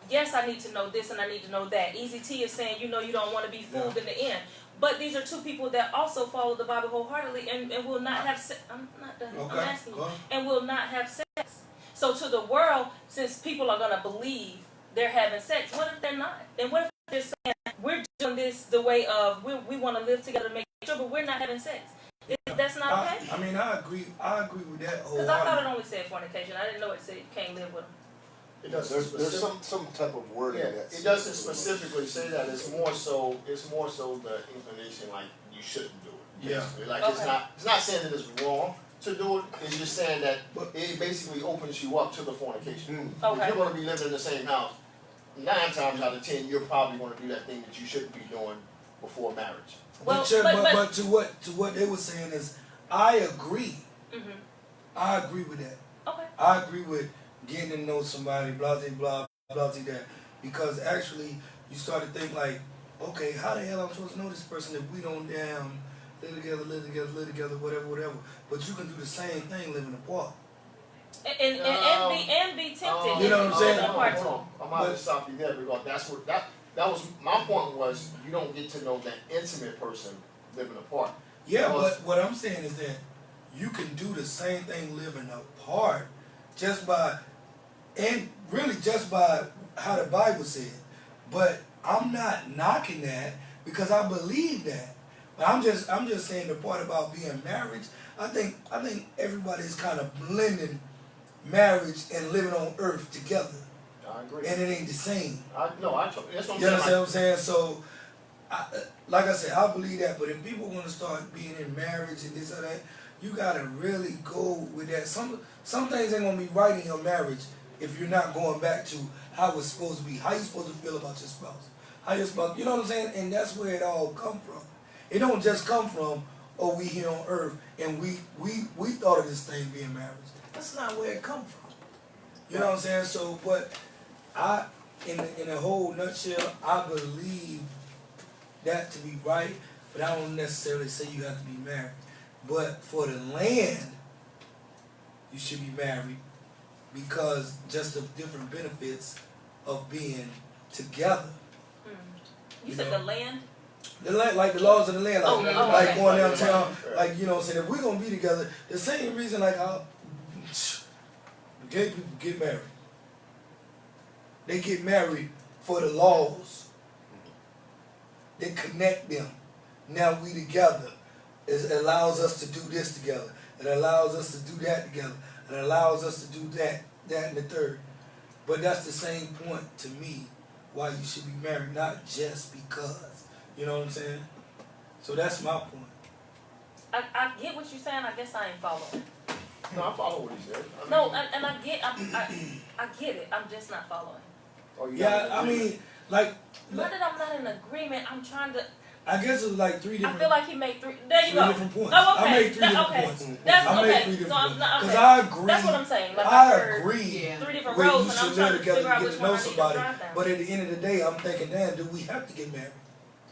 yes, I need to know this and I need to know that. Easy T is saying, you don't want to be fooled in the end. But these are two people that also follow the Bible wholeheartedly and will not have sex. I'm not done.
Okay.
I'm asking you.
Go on.
And will not have sex. So to the world, since people are going to believe they're having sex, what if they're not? And what if they're saying, we're doing this the way of, we want to live together to make sure, but we're not having sex. That's not okay?
I mean, I agree with that
Because I thought it
wholeheartedly.
only said fornication. I didn't know it said you can't live with them.
It doesn't
There's
specific-
some type of wording
Yeah,
that
it doesn't specifically say that. It's more so the inclination like you shouldn't do it.
Yeah.
Basically. Like
Okay.
it's not saying that it's wrong to do it. It's just saying that
But-
it basically opens you up to the fornication.
Okay.
If you're going to be living in the same house, 9 times out of 10, you're probably going to do that thing that you shouldn't be doing before marriage.
Well,
but to what they were saying is, I agree.
Mm-hmm.
I agree with that.
Okay.
I agree with getting to know somebody, blah, blah, blah, blah, that. Because actually, you start to think like, okay, how the hell am I supposed to know this person if we don't live together, whatever. But you can do the same thing living apart.
And be tempted.
You know what I'm saying?
Apart too.
Hold on. I'm about to stop you there because that's what that was my point was you don't get to know that intimate person living apart.
Yeah,
Because-
but what I'm saying is that you can do the same thing living apart just by how the Bible said. But I'm not knocking that because I believe that. But I'm just saying the part about being married. I think everybody's kind of blending marriage and living on earth together,
I agree.
and it ain't the same.
That's what I'm
You understand
saying.
what I'm saying? So, like I said, I believe that. But if people want to start being in marriage and this or that, you gotta really go with that. Some things ain't gonna be right in your marriage if you're not going back to how it's supposed to be. How you supposed to feel about your spouse? How you supposed, you know what I'm saying? And that's where it all come from. It don't just come from, oh, we here on earth and we thought of this thing being marriage. That's not where it come from. You know what I'm saying? So, but in a whole nutshell, I believe that to be right, but I don't necessarily say you have to be married. But for the land, you should be married because just the different benefits of being together.
You said
know.
the land?
The land, like the laws of the land, like,
okay.
going downtown, like, you know what I'm saying, if we're gonna be together, the same reason like gay people get married. They get married for the laws. They connect them. Now we together. It allows us to do this together. It allows us to do that together. It allows us to do that, and the third. But that's the same point to me why you should be married, not just because. You know what I'm saying? So that's my point.
I get what you're saying. I guess I ain't following.
No, I follow what he said.
No, and I get it. I'm just not following.
Yeah, I mean, like,
Not that I'm not in agreement. I'm trying to.
I guess it was like three
I
different.
feel like he made three. There you
Three
go.
different points.
Oh, okay.
I made three different
okay.
points.
That's
I made
okay.
three
So
different
I'm
points.
not.
Because
Okay.
I agree.
That's what I'm saying. Like
I
heard
agree.
Yeah.
three different
Where
roads,
you
and
should
I'm trying
live
to
together
figure out
and get
which
to
one
know
I need to
somebody.
drive down.
But at the end of the day, I'm thinking, damn, do we have to get married?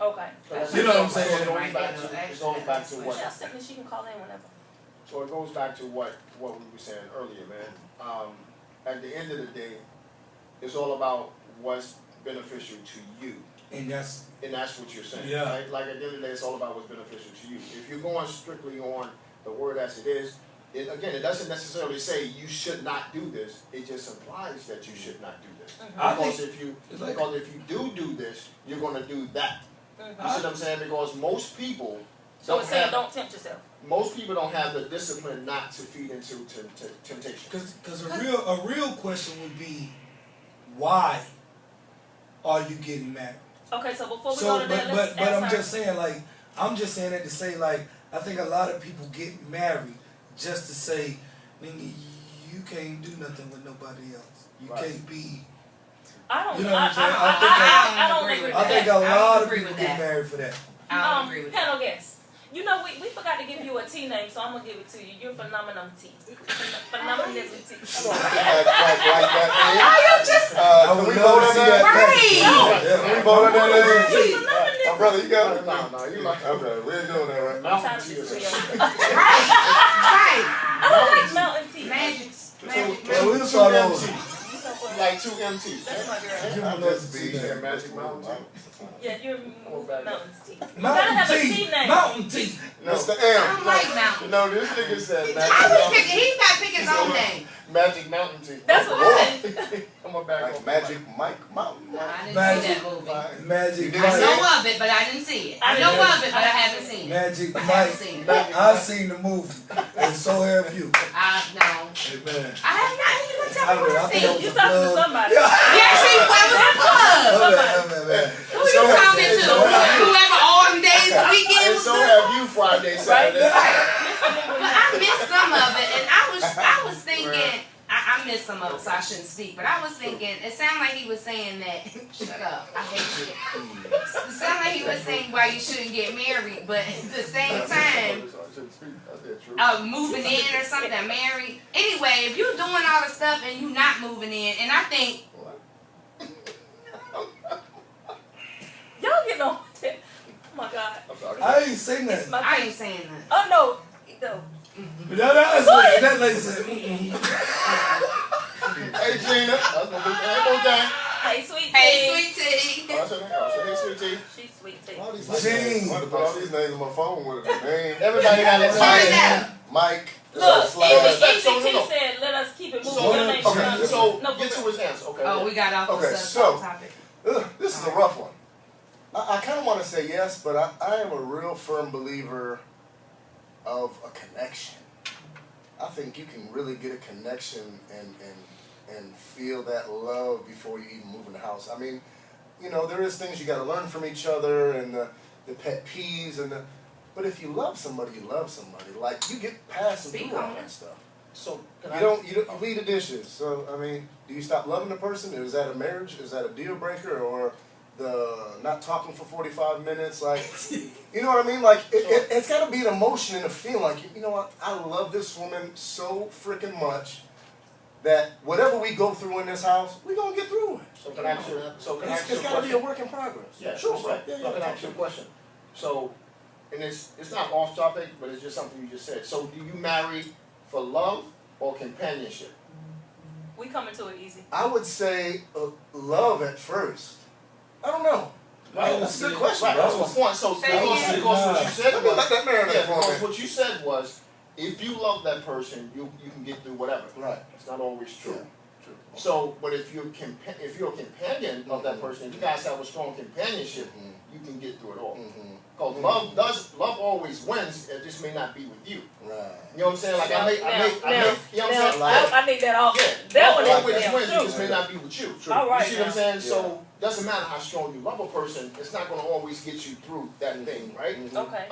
Okay.
You know what I'm saying?
It goes back to what.
Yeah, Stephanie, she can call in whenever.
So it goes back to what we were saying earlier, man. At the end of the day, it's all about what's beneficial to you,
And that's
and that's what you're saying.
Yeah.
Right? Like at the end of the day, it's all about what's beneficial to you. If you're going strictly on the word as it is, it doesn't necessarily say you should not do this. It just implies that you should not do this.
I
Because
think
if you
it's like-
because if you do this, you're going to do that. You see
Mm-hmm.
what I'm saying? Because most people
So it's saying don't tempt yourself.
most people don't have the discipline not to feed into temptation.
because a real question would be, why are you getting married?
Okay, so before we
So,
go to that, let's
but I'm
answer.
just saying, like, I'm just saying that to say, like, I think a lot of people get married just to say, nigga, you can't do nothing with nobody else. You
Right.
can't be.
I don't.
You know what I'm saying?
I don't agree with
I think
that.
a
I
lot
don't
of
agree
people
with
get
that.
married for that.
I don't agree with that.
Panel guest. You know, we forgot to give you a T name, so I'm gonna give it to you. You're Phenomenon T. Phenomenon T.
Like that, man.
I
Can
would
we
love
vote
to
on
see
that?
that.
Can we vote on that?
Phenomenon.
My brother, you got it?
No, you like
Okay, we ain't doing that right now.
mountain tea or something.
Right.
I don't like Mountain Tea.
Magic.
Well, we'll start over.
Like two MT.
That's my girl.
Give
I
him another
just
T
be
name.
Magic Mountain
Yeah, you're Mountain Tea. You gotta
Mountain
have a
Tea.
T name.
Mountain Tea.
Mr.
I don't
M.
like mountain.
No, this nigga said
I was
Magic
picking, he's got to pick his own name.
Magic Mountain Tea.
That's what I said.
Come on back.
Like Magic Mike Mountain.
I didn't
Magic.
see that movie.
Magic
You
I
didn't
Mike.
know of it, but I didn't see it. I know of it, but I haven't seen it.
Magic
I haven't
Mike.
seen it.
I've seen the movie, and so have you.
No.
Amen.
I have not even tell me what I
think
seen.
You talking to somebody.
Yes, she was a plug.
Amen.
Who you talking to? Whoever all them days the weekend
And
was
so
good.
have you Friday, Saturday.
But I missed some of it, and I was thinking. I missed some of it, so I shouldn't speak. But I was thinking, it sounded like he was saying that. Shut up! I hate you. It sounded like he was saying why you shouldn't get married, but at the same time, moving in or something, married. Anyway, if you're doing all the stuff and you're not moving in, and I think
Y'all getting on. Oh my God.
I ain't saying that.
I ain't saying that.
Oh no. No.
That lady said,
Hey Gina, that's my big thing.
Hey, sweet tea.
Hey, sweet tea.
Oh, that's her name. Oh, so hey, sweet tea.
She's sweet tea.
All these
Gene.
names. I put all these names on my phone with it. Man.
Everybody got it.
Find out.
Mike.
Look,
So let's-
ECT
no.
said, let us keep it moving.
So,
Your name's
okay,
Shonda.
so
No,
get
for
to his answer. Okay.
Oh, we got off
Okay,
the
so-
topic.
This is a rough one. I kind of want to say yes, but I am a real firm believer of a connection. I think you can really get a connection and feel that love before you even move in the house. I mean, you know, there is things you got to learn from each other and the pet peeves but if you love somebody, you love somebody. Like you get past and
Speak
through all
on it.
that stuff.
So can
You leave the dishes. So I mean, do you stop loving the person? Is that a marriage? Is that a deal breaker? Or the not talking for 45 minutes? Like, you know what I mean? Like it's got to be an emotion and a feeling. Like you know what? I love this woman so freaking much that whatever we go through in this house, we're gonna get through it.
So can I ask you? So can I ask you
It's
a
got to be a
question?
work in progress.
Yeah,
sure.
right.
Yeah,
So can I ask you a question? So, and it's not off topic, but it's just something you just said. So do you marry for love or companionship?
We coming to it easy.
I would say love at first. I don't know.
Right.
That's a good question,
Right,
bro.
that's my point. So
Say it again.
because what you said
Let me let
was,
that marinate
yeah,
for a
because
minute.
what you said was, if you love that person, you can get through whatever.
Right.
It's not always true.
Yeah. True.
So, but if you're a companion of that person, if you guys have a strong companionship,
Mhm.
you can get through it all.
Mhm.
Because love always wins. It just may not be with you.
Right.
You know what I'm saying? Like I make, you know what I'm saying?
Like-
I need that off.
Yeah,
That one
love
is
always
damn
wins. It
true.
just may not be with you.
True.
All right.
You see what I'm saying?
Yeah.
So doesn't matter how strong you love a person, it's not gonna always get you through that thing, right?
Mhm.
Okay.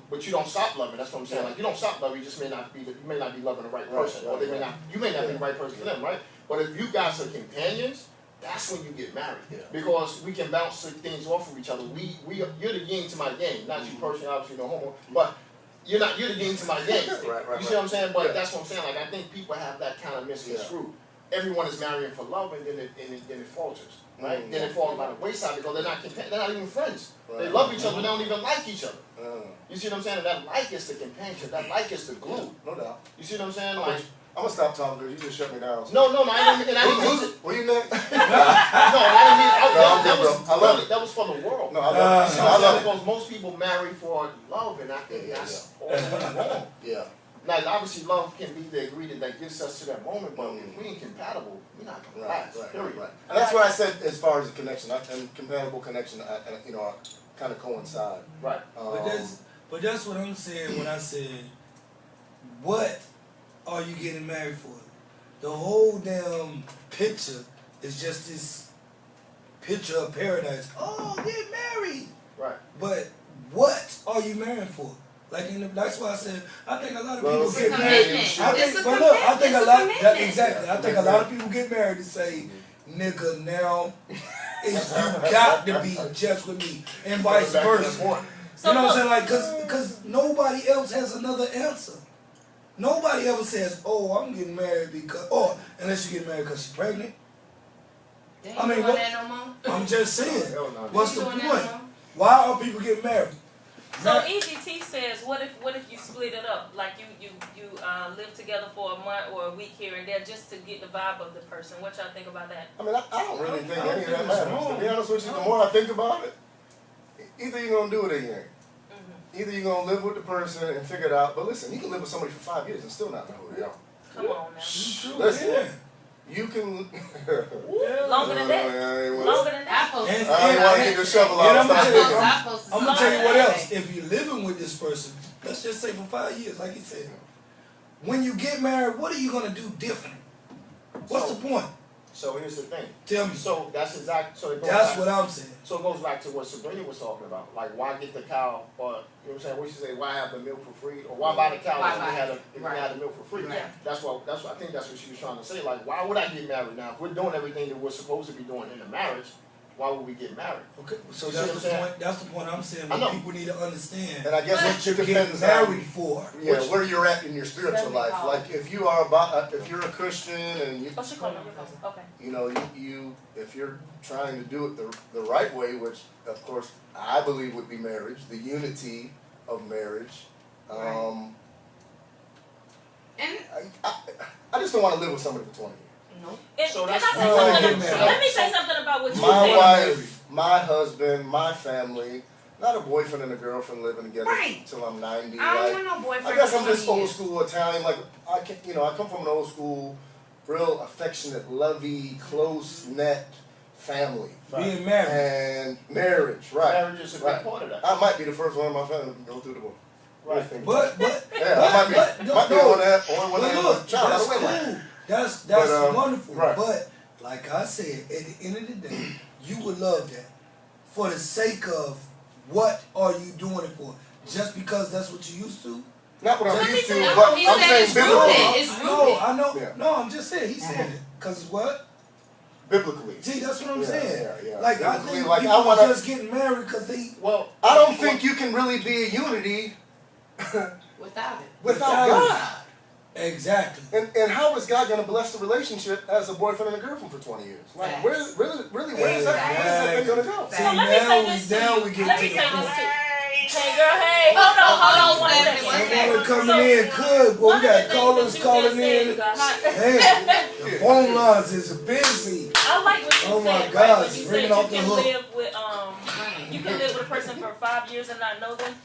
But you don't stop loving. That's what I'm saying. Like you don't stop loving. You just may not be loving the right
Right,
person, or
right,
they may
right.
not. You may not be the right person for them, right? But if you guys are companions, that's when you get married.
Yeah.
Because we can bounce things off of each other. You're the yin to my yang. Not you personally, obviously, no homo, but you're the yin to my yang.
Right.
You see what I'm saying? But
Yeah.
that's what I'm saying. Like I think people have that kind of misconstrued. Everyone is marrying for love, and then it falters, right?
Mm.
Then it falls by the wayside because they're not even friends. They
Right.
love each other, but they don't even like each other.
Uh,
You see what I'm saying? And that like is the companionship. That like is the glue.
no doubt.
You see what I'm saying? Like
I'm gonna stop talking because you just shut me down.
no, I didn't mean to.
Were you next?
No, I didn't mean.
I'm
That
good,
was
bro. I love it.
that was for the world.
No, I
You
love it.
see
I
what I'm
love
saying?
it.
Because most people marry for love, and I think
Yeah,
that's all wrong.
Yeah.
Like obviously, love can be the ingredient that gets us to that moment, but
Mm.
if we ain't compatible, we're not gonna
Right.
last. Period.
And that's why I said as far as the connection and compatible connection, you know, kind of coincide.
Right.
But that's what I'm saying when I said, what are you getting married for? The whole damn picture is just this picture of paradise. Oh, get married.
Right.
But what are you marrying for? Like that's why I said I think a lot of people
Well,
get
it's a
married.
commitment.
I
It's
think,
a
but look, I
commitment.
think
It's
a
a
lot.
commitment.
Exactly. I think a lot of people get married and say, "Nigga, now you got to be just with me," and vice
Back to the
versa.
point.
So
You know what I'm
look-
saying? Like, cause nobody else has another answer. Nobody ever says, "Oh, I'm getting married because," unless you get married because she's pregnant.
They
I
ain't
mean,
doing
what-
that no more.
I'm just saying.
Hell no.
What's
They
the
ain't
point?
doing that no more.
Why are people getting married?
So EGT says, what if you split it up? Like you live together for a month or a week here and there just to get the vibe of the person. What y'all think about that?
I mean, I don't really think
I don't
any of
think
that
it's
matters.
wrong.
To be honest with you, the more I think about it, either you're gonna do it or you ain't.
Mm-hmm.
Either you're gonna live with the person and figure it out. But listen, you can live with somebody for 5 years and still not know who they are.
Come on now.
True,
Listen.
yeah.
You can.
Longer than that. Longer than
I
that.
post.
And-
I don't want to get the shovel
and
out.
I'm gonna
Stop
tell you-
digging.
I post.
I'm gonna tell you what else. If you're living with this person, let's just say for 5 years, like you said, when you get married, what are you gonna do different? What's the point?
So here's the thing.
Tell me.
So that's exact. So it goes
That's
back.
what I'm saying.
So it goes back to what Sabrina was talking about. Like, why get the cow, or, you know what I'm saying, what she say, why have the milk for free? Or why buy the cow
Why
if we
buy
had,
it?
if
Right.
we had the milk for free?
Right.
That's what I think that's what she was trying to say. Like, why would I get married now? If we're doing everything that we're supposed to be doing in a marriage, why would we get married?
Okay, so
You see
that's
what
the
I'm saying?
point. That's the point I'm saying.
I know.
What people need to understand
And I guess
what you're getting
depends
married
on
for.
yeah, where you're at in your spiritual life.
called.
Like if you are about, if you're a Christian and you,
Oh, she called me. Okay.
you know, you if you're trying to do it the right way, which of course I believe would be marriage, the unity of marriage.
And
I just don't want to live with somebody for 20 years.
no.
And
So
can
that's
I say
why I
something?
get married.
Let me say something about what you
My
said.
wife, my husband, my family, not a boyfriend and a girlfriend living together
Right.
till I'm 90.
I
Like,
don't want no boyfriend.
I guess I'm
for
just
20
old
years.
school Italian. Like I come from an old school, real affectionate, lovey, close knit family
Being married.
and marriage, right?
Marriage is a big
Right.
part of that.
I might be the first one in my family to go through the book.
Right.
But
Yeah, I might be the one that only one
but
that has
look,
a child.
that's
By the way,
cool. That's
But,
wonderful.
right.
But like I said, at the end of the day, you would love that for the sake of what are you doing it for? Just because that's what you used to?
not what I'm
But
used to,
he said-
but
he
I'm
said
saying
it's
biblically.
rooted. It's
No,
rooted.
I know.
Yeah.
No, I'm just saying. He said it. Cause what?
Biblically.
See, that's what I'm
Yeah,
saying.
yeah.
Like I
Biblically,
think
like,
people
I wanna-
just getting married because they
Well,
I don't think you can really be a unity
Without it.
without God.
Exactly.
And how is God going to bless the relationship as a boyfriend and a girlfriend for 20 years? Like,
Facts.
where is that thing going to go?
See,
So let me
now
say
we
this to
now
you.
we get
Let
to
me
the
say
point.
this too. Hey girl, hey, hold on one
Stephanie, one
second.
second.
Someone coming in good, boy.
One
We
of the
got
things
callers
that you
calling
just said,
in.
you got hot.
Hey, the phone lines is busy.
I like what you
Oh my
said,
God,
right? When
it's
you said
ringing
you
off the
can
hook.
live with you can live with a person for 5 years and not know them.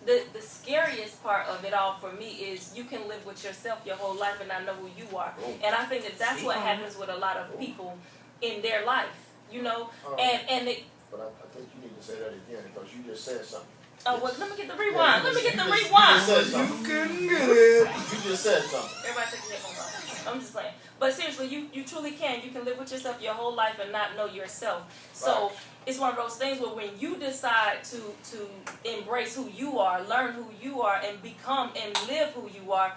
The scariest part of it all for me is you can live with yourself your whole life and not know who you are. And I think that that's what happens with a lot of people in their life, you know. And it,
but I think you need to say that again because you just said something.
oh well, let me get the rewind. Let me get the
You
rewind.
just said
You
something.
can get it.
You just said something.
Everybody take your headphones off. I'm just playing. But seriously, you truly can. You can live with yourself your whole life and not know yourself. So it's one of those things where when you decide to embrace who you are, learn who you are, and become and live who you are,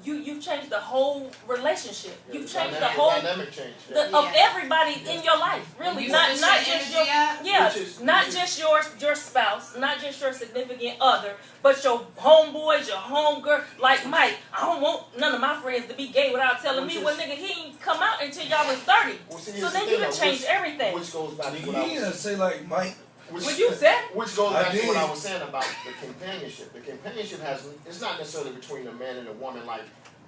you've changed the whole relationship.
Yeah,
You've
the
changed the
dynamic-
whole
dynamic change.
of everybody in your life. Really,
You
not
switch
not
your
just your
energy up?
not just your spouse, not just your significant other, but your homeboys, your homegirl. Like Mike, I don't want none of my friends to be gay without telling me, well, nigga, he ain't come out until y'all was 30.
Well, see,
So
here's
then
the
you
thing,
done
though,
changed everything.
Which goes back to
You
what I was
didn't say like Mike.
What you said?
Which goes
I
back to what I
did.
was saying about the companionship. The companionship it's not necessarily between a man and a woman like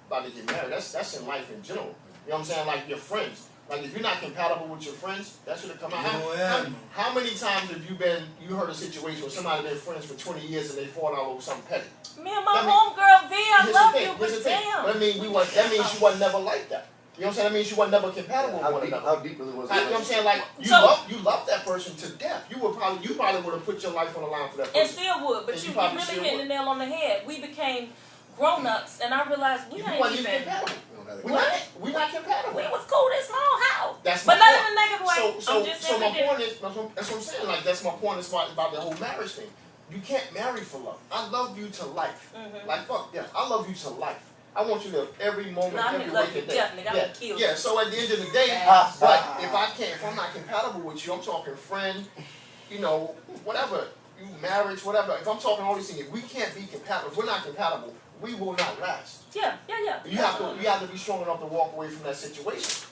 about to get married. That's in life in general. You know what I'm saying? Like your friends. Like if you're not compatible with your friends, that should have come out. How many times have you heard a situation where somebody been friends for 20 years and they fought all over something petty?
Me and my
I mean,
homegirl V, I
Here's
love
the thing,
you,
here's
but
the thing.
damn.
But I mean, that means you was never like that. You know what I'm saying? That means you were never compatible with one another.
How deep really was
You know what I'm saying? Like you love that person to death. You probably would have put your life on the line for that
And
person.
still would, but
And
you
you probably
really
still
hitting the
would.
nail on the head. We became grown-ups, and I realized we
You
ain't
wasn't
even.
even compatible.
What?
We're not compatible.
We was cool this small house.
That's
But
my
not
point.
in a negative way. I'm just
So
saying
my
we different.
point is, that's what I'm saying. Like that's my point is about the whole marriage thing. You can't marry for love. I love you to life.
Mhm.
Like fuck yeah, I love you to life. I want you to live every moment,
No, I
every
mean, love you
waking day.
definitely. I would kill you.
Yeah. So at the end of the day,
Yeah.
but if I'm not compatible with you, I'm talking friend, you know, whatever, you marriage, whatever. If I'm talking all these things, if we can't be compatible, if we're not compatible, we will not last.
Yeah.
You have to be strong enough to walk away from that situation.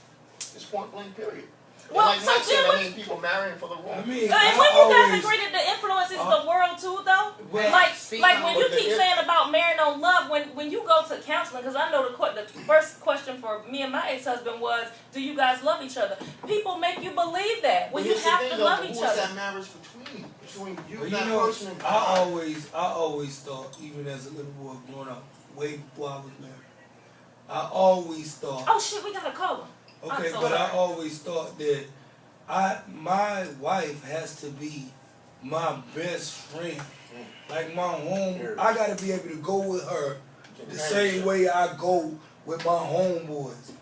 It's point blank, period. And
Well,
like
so
Mike said,
Jim,
I mean, people marrying for the
I
wrong.
mean,
And when you guys agree that the influence is the world too, though,
Well,
like
speak
like
on
when
it.
you
But
keep
the-
saying about marrying on love, when you go to counseling, because I know the first question for me and my ex-husband was, do you guys love each other? People make you believe that when
But
you
here's the
have
thing,
to
though,
love
who
each
is
other.
that marriage between you
Well,
and
you
that
know,
person and
I
God?
always thought, even as a little boy growing up, way before I was married, I always thought,
Oh shit, we got a caller.
okay,
I'm so
but I
sorry.
always thought that my wife has to be my best friend, like my home. I gotta be able to go with her the same way I go with my homeboys.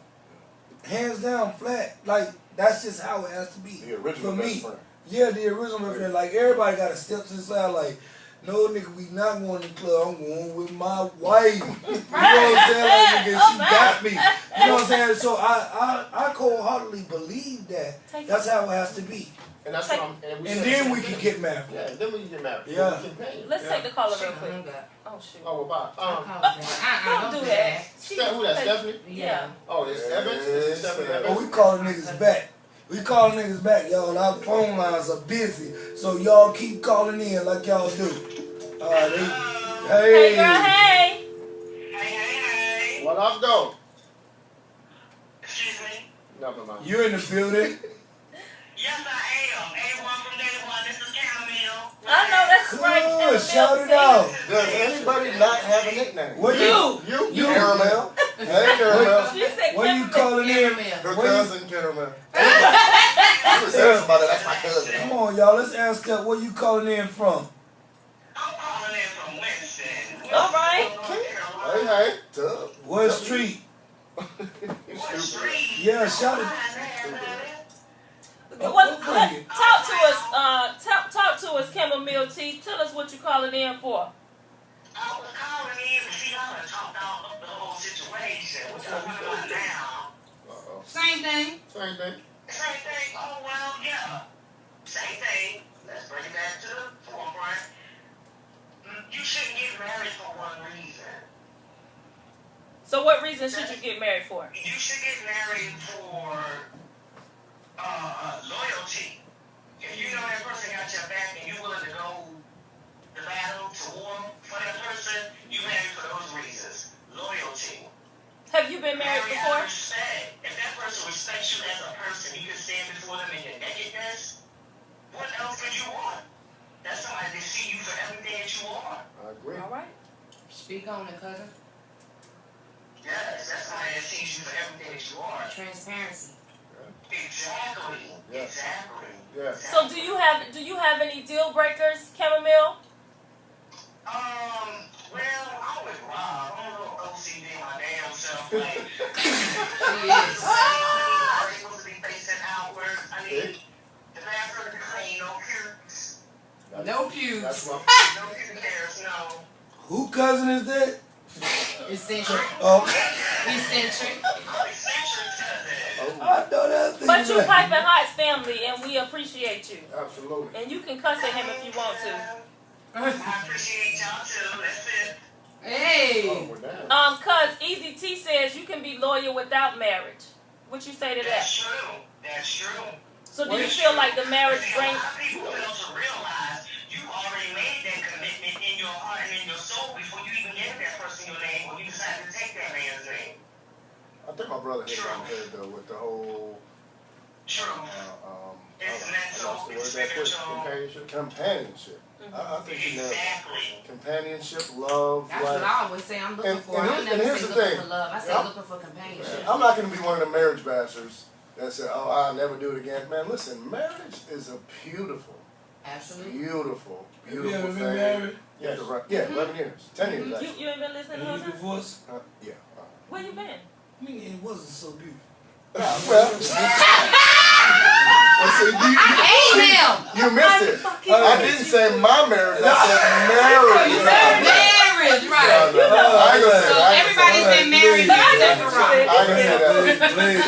Hands down, flat. Like that's just how it has to be
The original
for
best
me.
friend.
Yeah, the original best friend. Like everybody got to step to the side. Like, no nigga, we not going to the club. I'm going with my wife. You know what I'm saying? Like, nigga, she got me. You know what I'm saying? So I cold-heartedly believe that. That's how it has to be.
And that's what and
And then we can get married.
Yeah, then we can get married.
Yeah.
We companion.
Let's take the caller real
She
quick.
hung up.
Oh shoot.
Oh, well,
Don't do that.
Who that, Stephanie?
Yeah.
Oh, this Evans? Is it Stephanie
Oh,
Evans?
we calling niggas back. We calling niggas back, y'all. Our phone lines are busy. So y'all keep calling in like y'all do.
Hey girl, hey.
Hey.
What up, though?
Excuse me?
Never mind.
You in the building.
Yes, I am. A1 from day one. This is Chamomile.
I know that's right.
Good, shout it out.
Does anybody not have a nickname?
What
You?
You.
Caramel. Hey, Caramel.
She said
Where you
Caramel.
calling in?
Caramel.
Her
Where you-
cousin, Caramel. You was serious about it. That's my cousin.
Come on, y'all. Let's ask her where you calling in from.
I'm calling in from Winston.
All right.
Hey, hey. Tub.
What street?
You
What
stupid.
street?
Yeah, shout it.
What,
bring it.
talk to us, talk to us, Chamomile Tea. Tell us what you calling in for.
I was calling in to see y'all to talk about the whole situation. What's going on now?
Uh-oh.
Same thing.
Same thing.
Same thing. Oh, well, yeah. Same thing. Let's bring it back to the forefront. You shouldn't get married for one reason.
So what reason should you get married for?
You should get married for loyalty. If you know that person got your back and you're willing to go to battle, to war for that person, you marry for those reasons. Loyalty.
Have you been married
Marry
before?
out of respect. If that person respects you as a person, you can stand before them in your nakedness. What else could you want? That's somebody that see you for everything that you are.
I agree.
All right.
Speak on it, cousin.
Yes, that's somebody that sees you for everything that you are.
Transparency.
Exactly.
Yeah.
Exactly.
Yeah.
So do you have any deal breakers, Chamomile?
Well, I'm with Rob. I'm a little OCD my damn self. Like,
She is.
I'm supposed to be facing outward. I mean, the bathroom is clean, no pubes.
No pews.
That's my.
No pubic hairs, no.
Who cousin is that?
Eccentric.
Oh,
Eccentric.
Eccentric cousin.
I know that thing.
But you
right.
Pipe and Hot's family, and we appreciate you.
Absolutely.
And you can cuss at him if you want to.
I appreciate y'all too. That's it.
Hey.
Oh, well, damn.
Cause Easy T says you can be loyal without marriage. What you say to that?
That's true. That's true.
So do you feel like the marriage
See, a
brings?
lot of people fail to realize you already made that commitment in your heart and in your soul before you even gave that person your name or you decided to take that man's name.
I think my brother hit it on the head though with the whole.
True. It's
I
mental,
lost the
it's
word that quick.
spiritual.
Companionship. I think you nailed it.
Exactly.
Companionship, love,
That's what
like.
I always say I'm looking
And-
for.
and
I
here's-
don't
and
never
here's
say
the
looking
thing.
for love. I say
I'm-
looking for companionship.
I'm not going to be one of the marriage bashers that say, "Oh, I'll never do it again." Man, listen, marriage is a beautiful,
Absolutely.
beautiful,
You
beautiful
ever
thing.
been married?
Yes. Yeah, 11 years, 10 years
You
actually.
ain't been listening to
And you
us?
divorced?
Yeah.
Where you been?
I mean, it wasn't so beautiful.
Well, see,
Hey now.
you missed it. I didn't say my marriage. I said marriage.
Marriage, right.
I ain't gonna say
So
that.
everybody's been married
Please.
except for Rob.
I ain't gonna say that.
Please,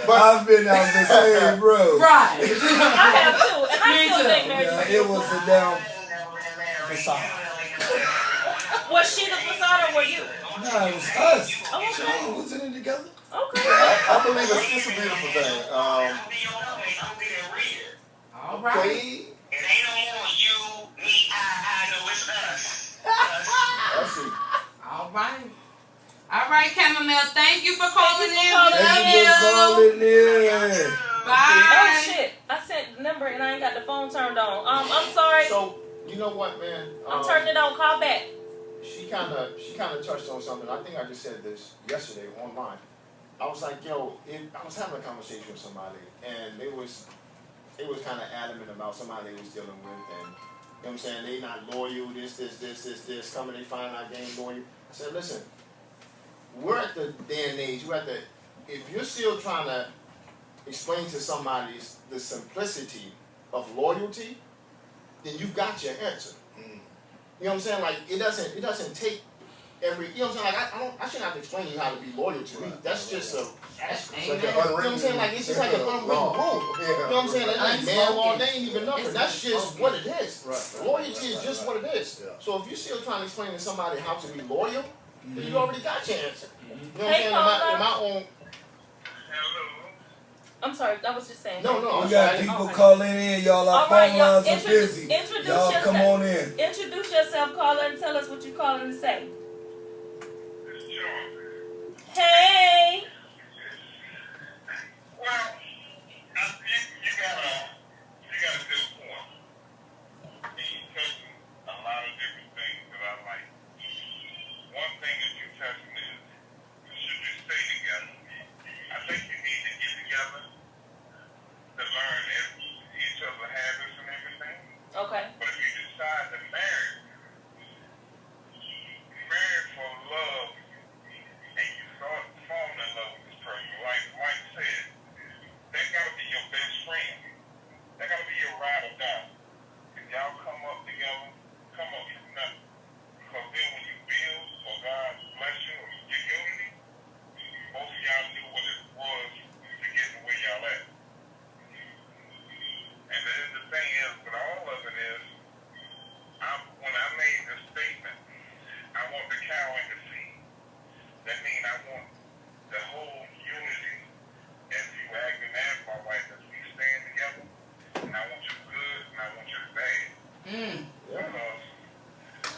But-
I've been out the same road.
Right.
I have too, and I
Me
still
too.
think marriage
Yeah,
is
it
beautiful.
was a down.
I've never been married.
Facade.
Was she the facade or were you?
Nah, it was us.
Oh, okay.
Shane was in it together.
Okay.
I believe it's a beautiful thing.
I'll be there real.
All right.
Okay.
It ain't no more you, me, I know it's us.
I see.
All right. All right, Chamomile. Thank you for calling in.
calling
We love
Thank you for calling in.
Oh
Bye.
shit! I sent the number and I ain't got the phone turned on. I'm sorry.
So you know what, man?
I'm turning it on. Call back.
She kind of touched on something. I think I just said this yesterday online. I was like, yo, I was having a conversation with somebody, and they was kind of adamant about somebody they was dealing with, and you know what I'm saying, they not loyal, this, coming, they find out they ain't loyal. I said, listen, we're at the day and age, if you're still trying to explain to somebody the simplicity of loyalty, then you've got your answer. You know what I'm saying? Like, it doesn't take every, you know what I'm saying? Like, I shouldn't have to explain to you how to be loyal to me. That's just a,
That's
It's like
amen.
an
you know what I'm
unwritten.
saying? Like, it's just like an unwritten rule. You know what I'm saying? That's like man law, they ain't even nothing.
It's
That's just
unspoken.
what it is.
Right.
Loyalty is just what it is.
Yeah.
So if you're still trying to explain to somebody how to be loyal, then you already got your answer. You know what I'm
Hey,
saying?
caller.
In my own,
I'm sorry. I was just saying.
no,
We
I'm
got
sorry.
people
Okay.
calling in, y'all. Our
All right,
phone
y'all.
lines are
Introduce
busy.
yourself.
Y'all come on in.
Introduce yourself, caller, and tell us what you're calling to say. Hey.
Well, you got a good point. And you touching a lot of different things that I like. One thing that you touching is, should you
together to learn each other's habits and everything.
Okay.
But if you decide to marry for love, and you start falling in love with this person, like Mike said, that gotta be your best friend. That gotta be your ride or die. If y'all come up together, come up from nothing. Because then when you build, or God bless you, or you get unity, both of y'all knew what it was to get to where y'all at. And then the thing is, with all of it is, when I made this statement, I want the cow in the seed. That means I want the whole unity as you acting as my wife as we stand together. And I want you good and I want you bad. Because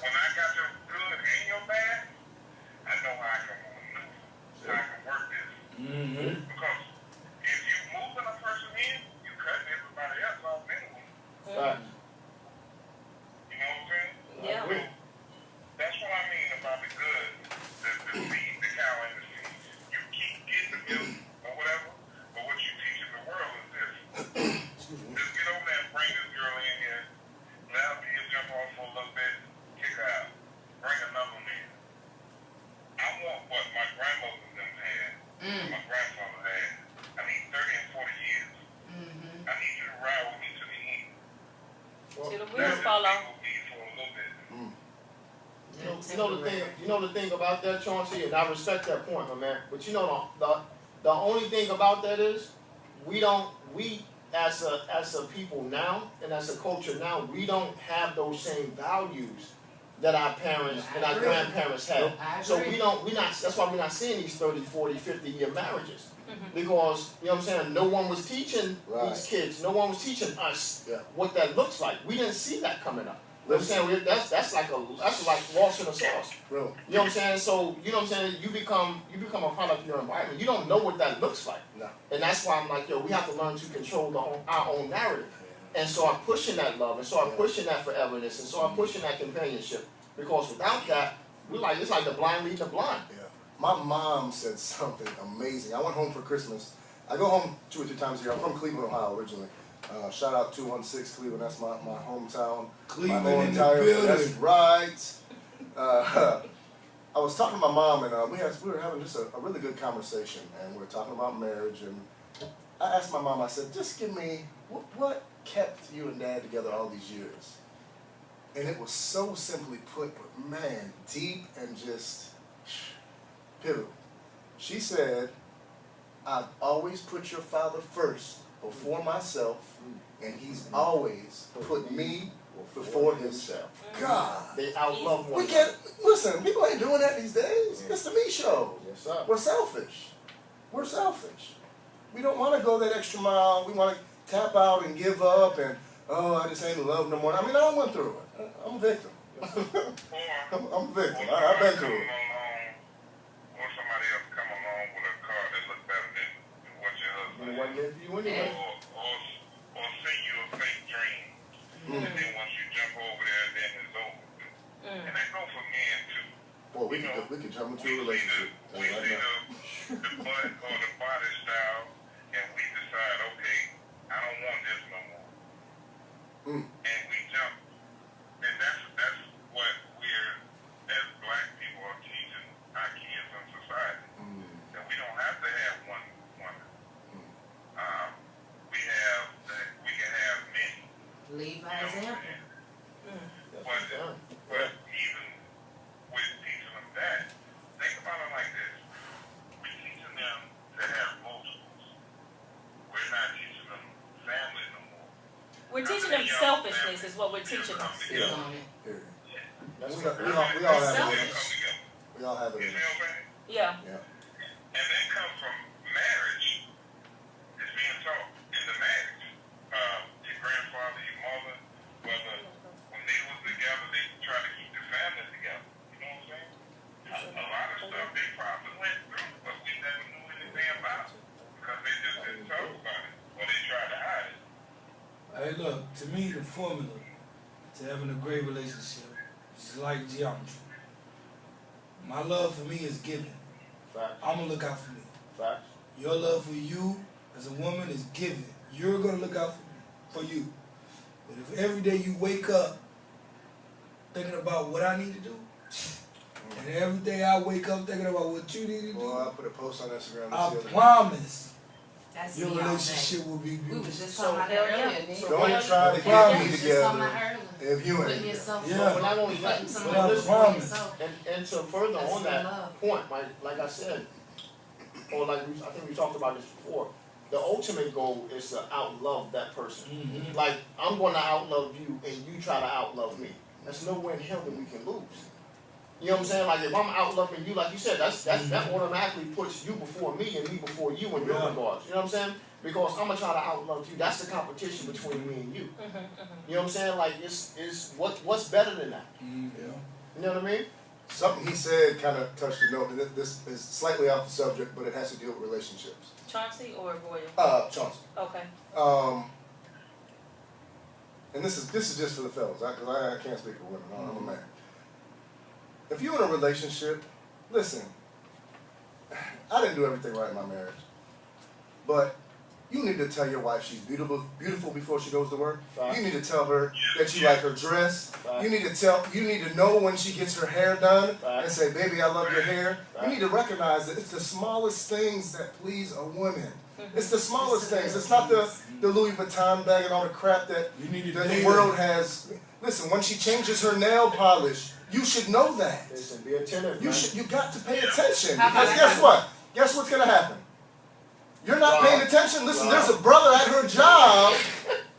when I got your good and your bad, I know how I can maneuver, how I can work this. Because if you moving a person in, you cutting everybody else off anyway.
Fact.
You know what I'm saying?
Yeah.
That's what I mean about the good, the seed, the cow and the seed. You keep getting the milk or whatever, but what you teaching the world is this. Just get over there and bring this girl in here, let her be a jump off for a little bit, kick her out, bring another one in. I want what my grandmother and them had, my grandfather had. I need 30 and 40 years. I need you to ride with me to the end.
Till the wheels fall off.
For a little bit.
You know the thing about that, Chauncey, and I respect that point, my man. But you know the only thing about that is we as a people now and as a culture now, we don't have those same values that our parents and our grandparents had. So that's why we're not seeing these 30, 40, 50-year marriages. Because, you know what I'm saying, no one was teaching these kids, no one was teaching us what that looks like. We didn't see that coming up. You know what I'm saying? That's like lost in the sauce.
Really?
You know what I'm saying? So, you know what I'm saying, you become a product of your environment. You don't know what that looks like.
No.
And that's why I'm like, we have to learn to control our own narrative. And so I'm pushing that love, and so I'm pushing that foreverness, and so I'm pushing that companionship. Because without that, it's like the blind leading the blind.
Yeah. My mom said something amazing. I went home for Christmas. I go home 2 or 3 times a year. I'm from Cleveland, Ohio originally. Shout out 216 Cleveland. That's my hometown.
Cleveland
my whole
in the
entire
building.
That's right. I was talking to my mom, and we were having just a really good conversation, and we were talking about marriage. And I asked my mom. I said, "Just give me what kept you and Dad together all these years?" And it was so simply put, but man, deep and just pivotal. She said, "I've always put your father first before myself, and he's always put me before himself." God,
They outlove one
we can't listen. People ain't doing that these days. It's the me show.
Yes, sir.
We're selfish. We're selfish. We don't want to go that extra mile. We want to tap out and give up, and I just ain't in love no more. I mean, I went through it. I'm a victim. I'm a victim. I've been through it.
Or somebody else come along with a car that looks better than what your husband
It wasn't meant for you anyway.
or send you a fake dream. And then once you jump over there, then it's over. And that goes for men too.
Boy, we could jump into a relationship
We
right
see
now.
the butt or the body style, and we decide, okay, I don't want this no more. And we jump. And that's what we're, as black people, are teaching our kids in society. That we don't have to have one woman. We can have many.
Lead by
You know what I'm
example.
saying? But even with teaching them that, think about it like this. We're teaching them to have multiples. We're not teaching them family no more.
We're teaching them selfishness is what we're teaching them.
Speak on it.
Period.
That's
We
what
all have it.
Selfish.
We all have it.
You see what I'm saying?
Yeah.
And that comes from marriage. It's being taught in the marriage. Your grandfather, your mother, whether when they was together, they try to keep the family together. You know what I'm saying? A lot of stuff they probably went through, but we never knew anything about it because they just didn't talk about it or they tried to hide it.
Hey, look, to me, the formula to having a great relationship is like geometry. My love for me is giving.
Facts.
I'm gonna look out for me.
Facts.
Your love for you as a woman is giving. You're gonna look out for you. But if every day you wake up thinking about what I need to do, and every day I wake up thinking about what you need to do,
Well, I put a post on Instagram.
I
the other day.
promise
That's
your
me all day.
relationship will be
We
beautiful.
was just
So,
talking about that
hell yeah.
earlier, nigga.
Don't try to
Yeah.
get
We
me
was just talking about
together
earlier.
if you
Putting
ain't.
yourself
Yeah.
forward,
But not only that,
putting
but
somebody
I
else
promise.
for yourself.
and to further
That's
on
real
that
love.
point, like I said, or like I think we talked about this before, the ultimate goal is to outlove that person.
Mhm.
Like, I'm going to outlove you and you try to outlove me. There's nowhere in hell that we can lose. You know what I'm saying? Like, if I'm outloving you, like you said, that automatically puts you before me and me before you in your
Yeah.
regards. You know what I'm saying? Because I'm gonna try to outlove you. That's the competition between me and you. You know what I'm saying? Like, it's what's better than that?
Mhm.
You know what I mean?
Something he said kind of touched a note, and this is slightly off the subject, but it has to deal with relationships.
Chauncey or Royal?
Chauncey.
Okay.
And this is just for the fellas, because I can't speak for women. I'm a man. If you're in a relationship, listen. I didn't do everything right in my marriage, but you need to tell your wife she's beautiful before she goes to work.
Right.
You need to tell her that you like her dress.
Right.
You need to know when she gets her hair done
Right.
and say, "Baby, I love your hair."
Right.
You need to recognize that it's the smallest things that please a woman. It's the smallest things. It's not the Louis Vuitton bag and all the crap that
You need to
that
date
the
her.
world has. Listen, when she changes her nail polish, you should know that.
Listen, be attentive.
You
man.
got to pay attention,
How about
because
that?
guess what? Guess what's gonna happen? You're not
Wow.
paying attention. Listen,
Wow.
there's a brother at her job.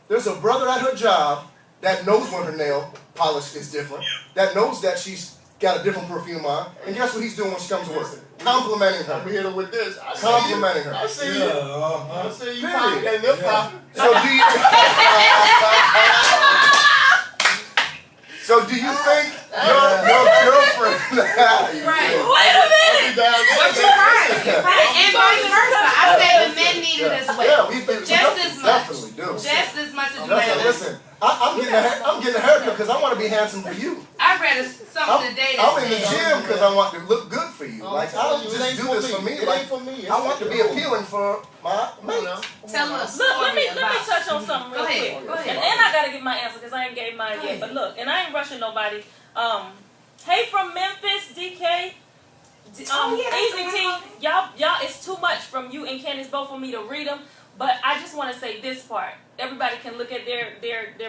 There's a brother at her job that knows when her nail polish is different. That knows that she's got a different perfume on. And guess what he's doing when she comes to work? Complimenting
I'm
her.
here with this. I see
Complimenting
you.
her.
I see
Yeah,
you. I see you.
Period.
Popping that lip
Yeah.
pop.
So do you think your girlfriend?
Right.
Wait a minute!
But you're right. Right. And vice versa. I said the men need it as well.
Yeah, we
Just as much.
definitely do.
Just as much as you
Listen,
have.
listen. I'm getting a haircut because I want to be handsome for you.
I read something today that
I'm in the
said,
gym because I want to look good for you. Like, I don't
It
just
ain't
do
for
this for me.
It
Like,
ain't for me.
I want to be appealing for my mate.
tell us.
Look, let me touch on something real
Go ahead,
quick.
go ahead.
And I gotta give my answer because I ain't gave mine
Go
yet.
ahead.
But look, and I ain't rushing nobody. Hey from Memphis, DK.
Oh, yeah, that's
Easy
the
T,
one.
y'all, it's too much from you and Candace both for me to read them. But I just want to say this part. Everybody can look at their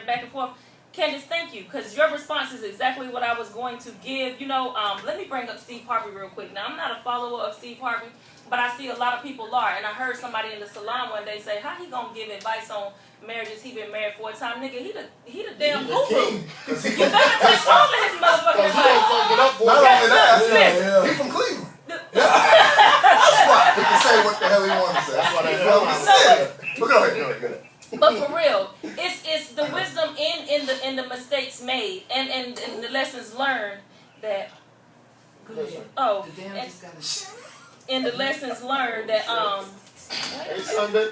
back and forth. Candace, thank you, because your response is exactly what I was going to give. You know, let me bring up Steve Harvey real quick. Now, I'm not a follower of Steve Harvey, but I see a lot of people are. And I heard somebody in the salon one day say, how he gonna give advice on marriages? He been married 4 times. Nigga, he the damn guru. You better take all of his motherfucking advice.
Not only that,
Yeah,
he
yeah.
from Cleveland. That's why he can say what the hell he wants to say.
That's why they
Well,
know.
he said it. But go ahead.
But for real, it's the wisdom in the mistakes made and the lessons learned that oh
The damn
and,
just got a
and the lessons learned that
Hey, Sunday.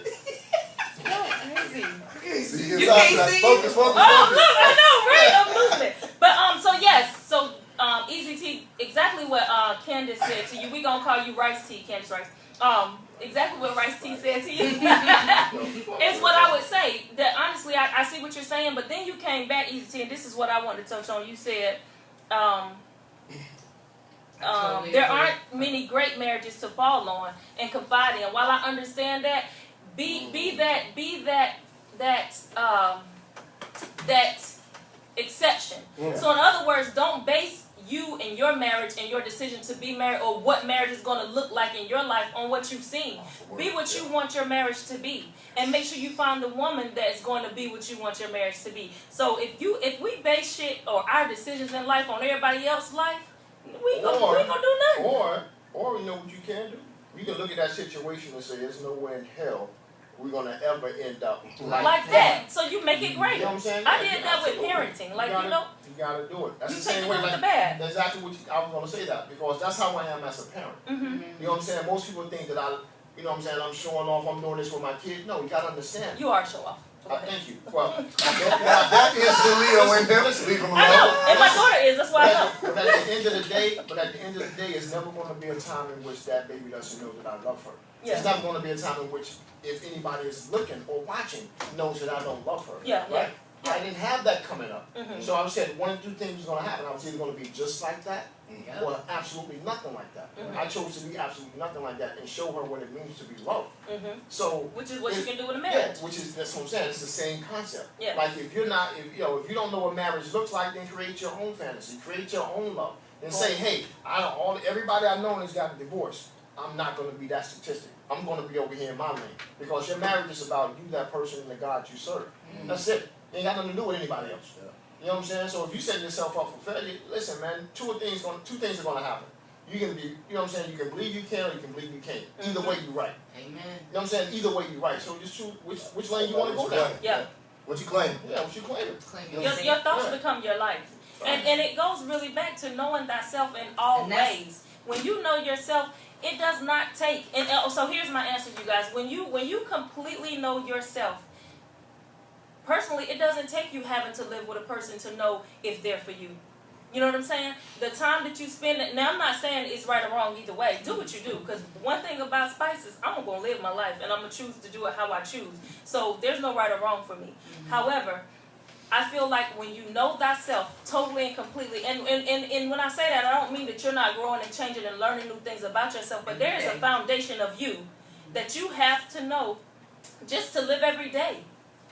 See,
You
you can't
can't see.
focus.
oh look I know right I'm losing it but so yes so Easy T exactly what Candace said to you. We gonna call you Rice T, Candace Rice. Exactly what Rice T said to you is what I would say. That honestly, I see what you're saying, but then you came back, Easy T, and this is what I wanted to touch on. You said
Totally
there
agree.
aren't many great marriages to fall on and confide in. While I understand that, be that exception.
Yeah.
So in other words, don't base you and your marriage and your decision to be married or what marriage is going to look like in your life on what you've seen. Be what you want your marriage to be, and make sure you find the woman that's going to be what you want your marriage to be. So if we base shit or our decisions in life on everybody else's life, we gonna do nothing.
Or you know what you can do? You can look at that situation and say, there's nowhere in hell we're gonna ever end up
Like that. So you make it great.
You know what I'm saying?
I did that with
Absolutely.
parenting. Like,
gotta,
you know,
you gotta do it. That's
you
the
take
same
the
way.
good with
Like,
the bad.
that's exactly what I was gonna say that because that's how I am as a parent.
Mm-hmm.
You know what I'm saying? Most people think that you know what I'm saying, I'm showing off, I'm doing this with my kid. No, you gotta understand.
You are show off.
Thank you. Well,
That is the Leo in him. Leave him
I know,
alone.
and my daughter is. That's why I know.
but at the end of the day, it's never going to be a time in which that baby doesn't know that I love her.
Yeah.
There's never going to be a time in which, if anybody is looking or watching, knows that I don't love her.
Yeah, yeah.
Right? I didn't have that coming up.
Mhm.
So I said one of two things was going to happen. I was either going to be just like that or absolutely nothing like that.
Mhm.
I chose to be absolutely nothing like that and show her what it means to be loved.
Mhm.
So
Which is what you
if-
can do in a
yeah,
marriage.
which is that's what I'm saying. It's the same concept.
Yeah.
Like if you don't know what marriage looks like, then create your own fantasy, create your own love, and say, hey, everybody I know has gotten divorced. I'm not going to be that statistic. I'm going to be over here in my lane because your marriage is about you, that person, and the God you serve. That's it. You ain't got nothing to do with anybody else.
Yeah.
You know what I'm saying? So if you set yourself up for failure, listen, man. Two things are going to happen. You can be, you know what I'm saying? You can believe you can, or you can believe you can't. Either way, you right.
Amen.
You know what I'm saying? Either way, you right. So just choose which lane you want to go down.
Yeah.
What you claim?
Yeah, what you claiming?
Claim
Your-
yourself.
Your thoughts
Yeah.
become your life. And it goes really back to knowing thyself in all
And that's-
ways. When you know yourself, it does not take. And so here's my answer, you guys. When you completely know yourself, personally, it doesn't take you having to live with a person to know if they're for you. You know what I'm saying? The time that you spend it. Now, I'm not saying it's right or wrong either way. Do what you do. Because one thing about Spice is I'm going to live my life. And I'm going to choose to do it how I choose. So there's no right or wrong for me. However, I feel like when you know thyself totally and completely, and when I say that, I don't mean that you're not growing and changing and learning new things about yourself, but there is a foundation of you that you have to know just to live every day,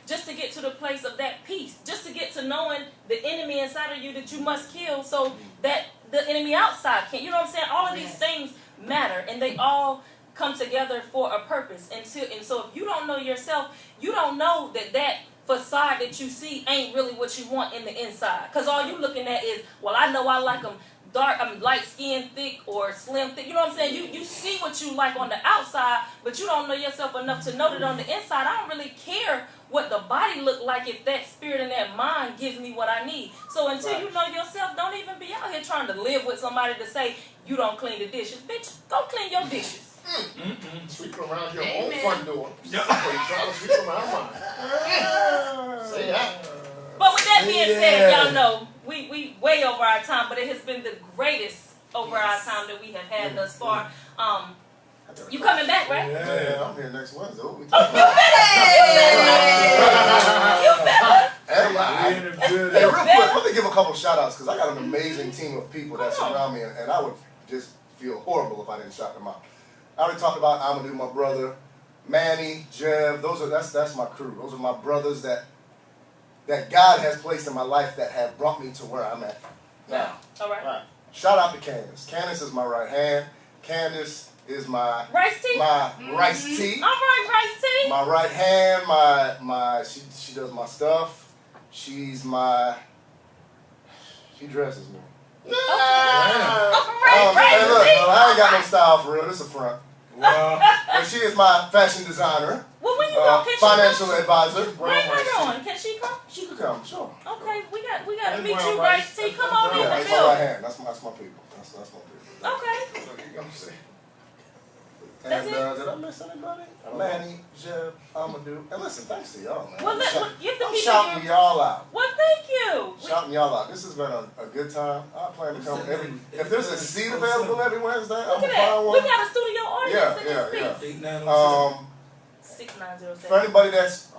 just to get to the place of that peace, just to get to knowing the enemy inside of you that you must kill so that the enemy outside can't. You know what I'm saying? All of these things matter, and they all come together for a purpose. And so if you don't know yourself, you don't know that facade that you see ain't really what you want in the inside. Because all you looking at is, well, I know I like them dark, light skin, thick, or slim, thick. You know what I'm saying? You see what you like on the outside, but you don't know yourself enough to know that on the inside, I don't really care what the body look like if that spirit and that mind gives me what I need. So until you know yourself, don't even be out here trying to live with somebody to say you don't clean the dishes. Bitch, go clean your dishes.
Sweep around your
Amen.
own front door. Yeah. You try to sweep around mine. Say that.
But with that being said,
Yeah.
y'all know we way over our time, but it has been the greatest over our time that we have had thus far. You coming back, right?
Yeah, I'm here next Wednesday. What we talking
We in the
Hey,
building.
real quick, let me give a couple shout outs because I got an amazing team of people that surround me, and I would just feel horrible if I didn't shout them out. I already talked about Amadou, my brother, Manny, Jev. That's my crew. Those are my brothers that God has placed in my life that have brought me to where I'm at now.
All right.
Right. Shout out to Candace. Candace is my right hand. Candace is my
Rice tea?
rice tea.
All right, Rice tea.
My right hand, she does my stuff. She dresses me.
All
Oh,
right,
man,
Rice
look,
tea.
I ain't got no style for real. This is a front.
Well,
And she is my fashion designer,
Well, when you go, can
financial
she come?
advisor.
Bring her on. Can she come?
She could come, sure.
Okay, we got to meet
Well,
you,
Rice.
Rice tea. Come on in
Yeah,
the
that's my right
building.
hand. That's my people. That's my people.
Okay.
You know what I'm saying?
That's
And
it?
did I miss anybody? Manny, Jeff, Amadou. And listen, thanks to y'all, man.
Well, give the
I'm
people
shouting
your.
y'all out.
Well, thank you.
Shouting y'all out. This has been a good time. I plan to come every. If there's a seat available every Wednesday, I'm
Look
gonna
at that.
find
We
one.
got a studio audience in
Yeah,
this
yeah.
piece.
8907.
6907.
For anybody that's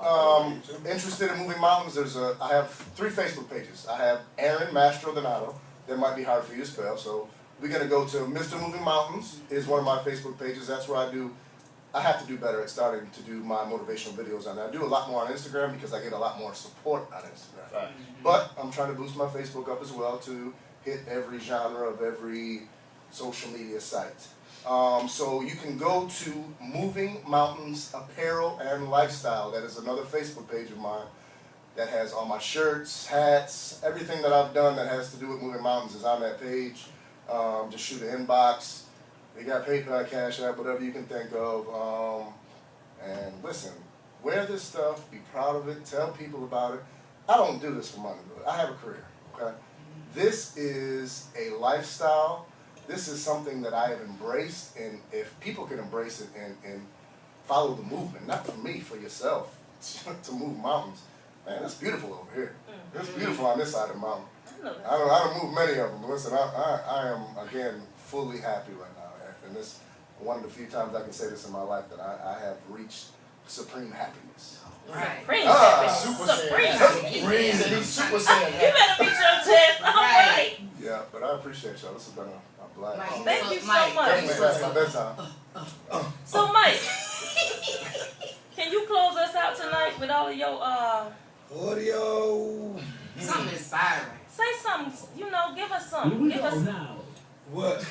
interested in moving mountains, I have 3 Facebook pages. I have Aaron Mastrodonato. That might be hard for you to spell, so we're gonna go to Mr. Moving Mountains is one of my Facebook pages. That's where I have to do better at starting to do my motivational videos on that. I do a lot more on Instagram because I get a lot more support on Instagram.
Right.
But I'm trying to boost my Facebook up as well to hit every genre of every social media site. So you can go to Moving Mountains Apparel and Lifestyle. That is another Facebook page of mine that has all my shirts, hats, everything that I've done that has to do with moving mountains is on that page. Just shoot an inbox. They got PayPal, Cash App, whatever you can think of. And listen, wear this stuff, be proud of it, tell people about it. I don't do this for money, but I have a career, okay? This is a lifestyle. This is something that I have embraced, and if people can embrace it and follow the movement, not for me, for yourself, to move mountains, man, it's beautiful over here. It's beautiful on this side of the mountain.
I know that.
I don't move many of them, but listen, I am, again, fully happy right now, and
one of the few times I can say this in my life that I have reached supreme happiness.
Right.
Supreme
Ah,
happiness.
Super
Supreme
Saiyan.
happiness.
He said he's Super
You
Saiyan.
better beat your chest. All right.
Yeah, but I appreciate y'all. This has been a blast.
Mike,
Thank you so
Mike,
much.
Definitely past my bedtime.
So, Mike, can you close us out tonight with all of your
Audio.
Something inspiring.
say something, you know, give us something. Give us
What?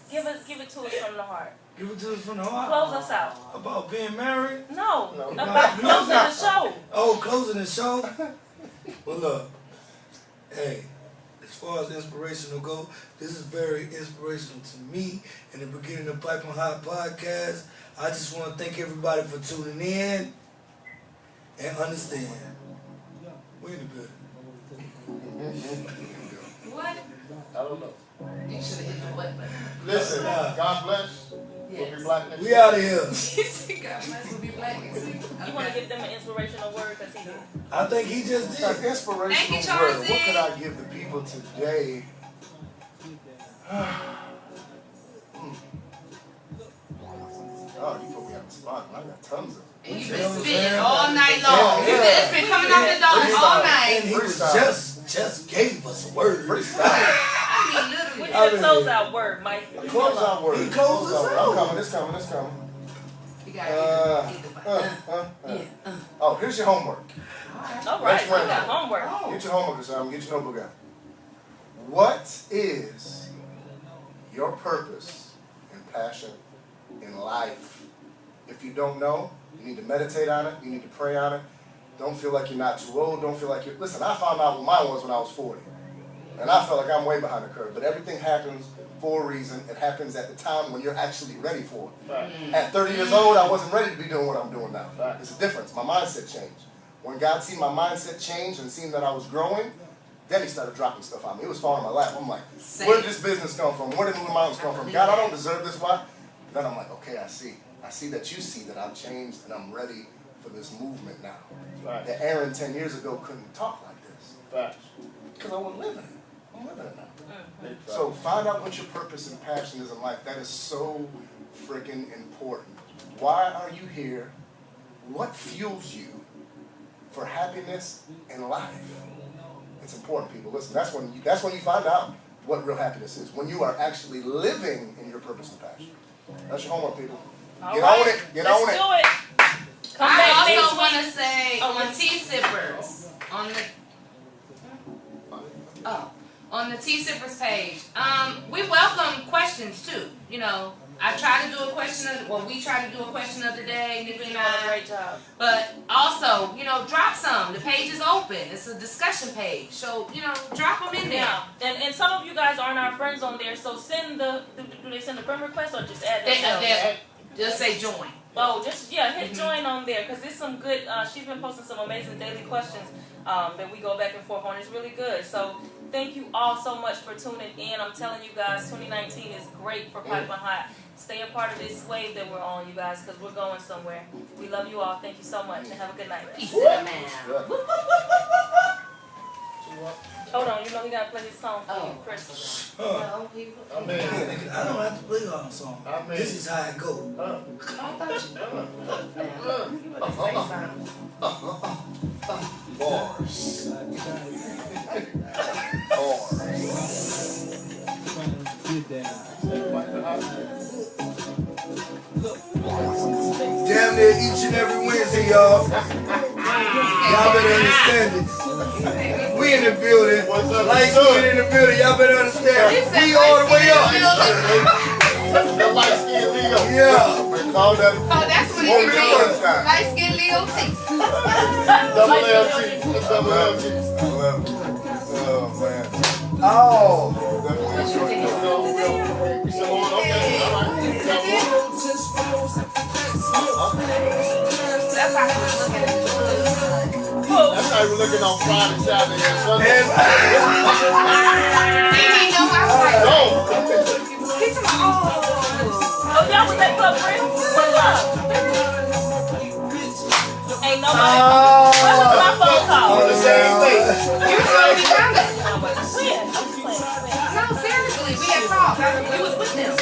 give it to us from the heart.
Give it to us from the heart.
Close us out.
About being married?
No,
No.
about closing the show.
Oh, closing the show? Well, look. Hey, as far as inspirational go, this is very inspirational to me. In the beginning of Pipe and Hot Podcast, I just want to thank everybody for tuning in and understand. We're in the building.
What?
I don't know.
You should have hit the what button.
Listen, God bless. We'll be black next
We out of here.
You said God bless will be black next week.
You want to give them an inspirational word? Because he did.
I think he just did.
An
Thank you,
inspirational
Charles.
word. What could I give the people today? Oh, you put me on the spot. I got tons of them.
And you've
You know
been
what I'm
spitting
saying?
all night long.
Yeah.
It's been coming off the dome all
And
night.
he was
Freestyle.
just gave us a word.
Freestyle.
I mean,
We
literally.
need a closeout word, Mike.
Close out word.
He closes
Close
out.
I'm coming. It's coming. It's coming.
You gotta hit the
Yeah. Oh, here's your homework.
All right,
Next
we
round.
got homework.
Get your homework or something. Get your notebook out. What is your purpose and passion in life? If you don't know, you need to meditate on it. You need to pray on it. Don't feel like you're not too old. Don't feel like you're... Listen, I found out what mine was when I was 40. And I felt like I'm way behind the curve. But everything happens for a reason. It happens at the time when you're actually ready for it.
Right.
At 30 years old, I wasn't ready to be doing what I'm doing now.
Right.
It's a difference. My mindset changed. When God seen my mindset change and seen that I was growing, then he started dropping stuff on me. It was falling in my lap. I'm like, where did this business come from? Where did the mountains come from? God, I don't deserve this. Why? Then I'm like, okay, I see. I see that you see that I've changed and I'm ready for this movement now.
Right.
That Aaron 10 years ago couldn't talk like this.
Facts.
Because I wasn't living it. I'm living it now.
Big facts.
So find out what your purpose and passion is in life. That is so freaking important. Why are you here? What fuels you for happiness in life? It's important, people. Listen, that's when you find out what real happiness is. When you are actually living in your purpose and passion. That's your homework, people.
All
Get
right,
on it. Get
let's
on it.
do it. Come
I
back
also
next
want
week.
to say
Oh,
on Tea Sippers on the Tea Sippers page, we welcome questions too. You know, I try to do a question we try to do a question of the day,
You're
Nikki
doing
and
a
I.
great job.
But also, you know, drop some. The page is open. It's a discussion page. So, you know, drop them in there.
Yeah, and some of you guys aren't our friends on there, so send do they send a friend request or just add themselves?
Just say join.
Oh, just hit join on there because there's some good. She's been posting some amazing daily questions that we go back and forth on. It's really good. So thank you all so much for tuning in. I'm telling you guys, 2019 is great for Pipe and Hot. Stay a part of this wave that we're on, you guys, because we're going somewhere. We love you all. Thank you so much, and have a good night.
Peace in the man.
Hold on, you know we gotta play this song for you,
Oh.
Chris.
No, people.
I mean,
I don't have to play all the song.
I mean-
This is how it goes.
I thought you say something.
Bars.
Damn near each and every Wednesday, y'all. Y'all better understand it. We in the building.
What's up,
Light
what's up?
skin in the building. Y'all better understand. We all the way up.
the light skin Leo.
Yeah.
We call that
Oh, that's what
Won't
it
do
is.
it time.
Light skin Leo T.
Double LT. Double LT.
Oh man.
Oh.
Definitely enjoyed it.
We still on? Okay. All right. Got one?
That's how he was looking at it.
That's how we looking on Friday, Saturday, and Sunday.
He didn't know I was like,
No.
he's like, oh.
Oh, y'all was at Club Friends? What's up? Ain't nobody. Where was my phone call?
On the same day.
You told me about it.
When? I'm just playing.
No, seriously, we had talked. We was with them.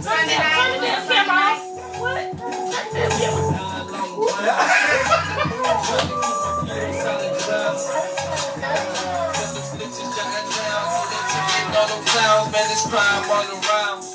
Sunday night.
Turn the damn camera off. What?
All them clowns, man, it's crime all around.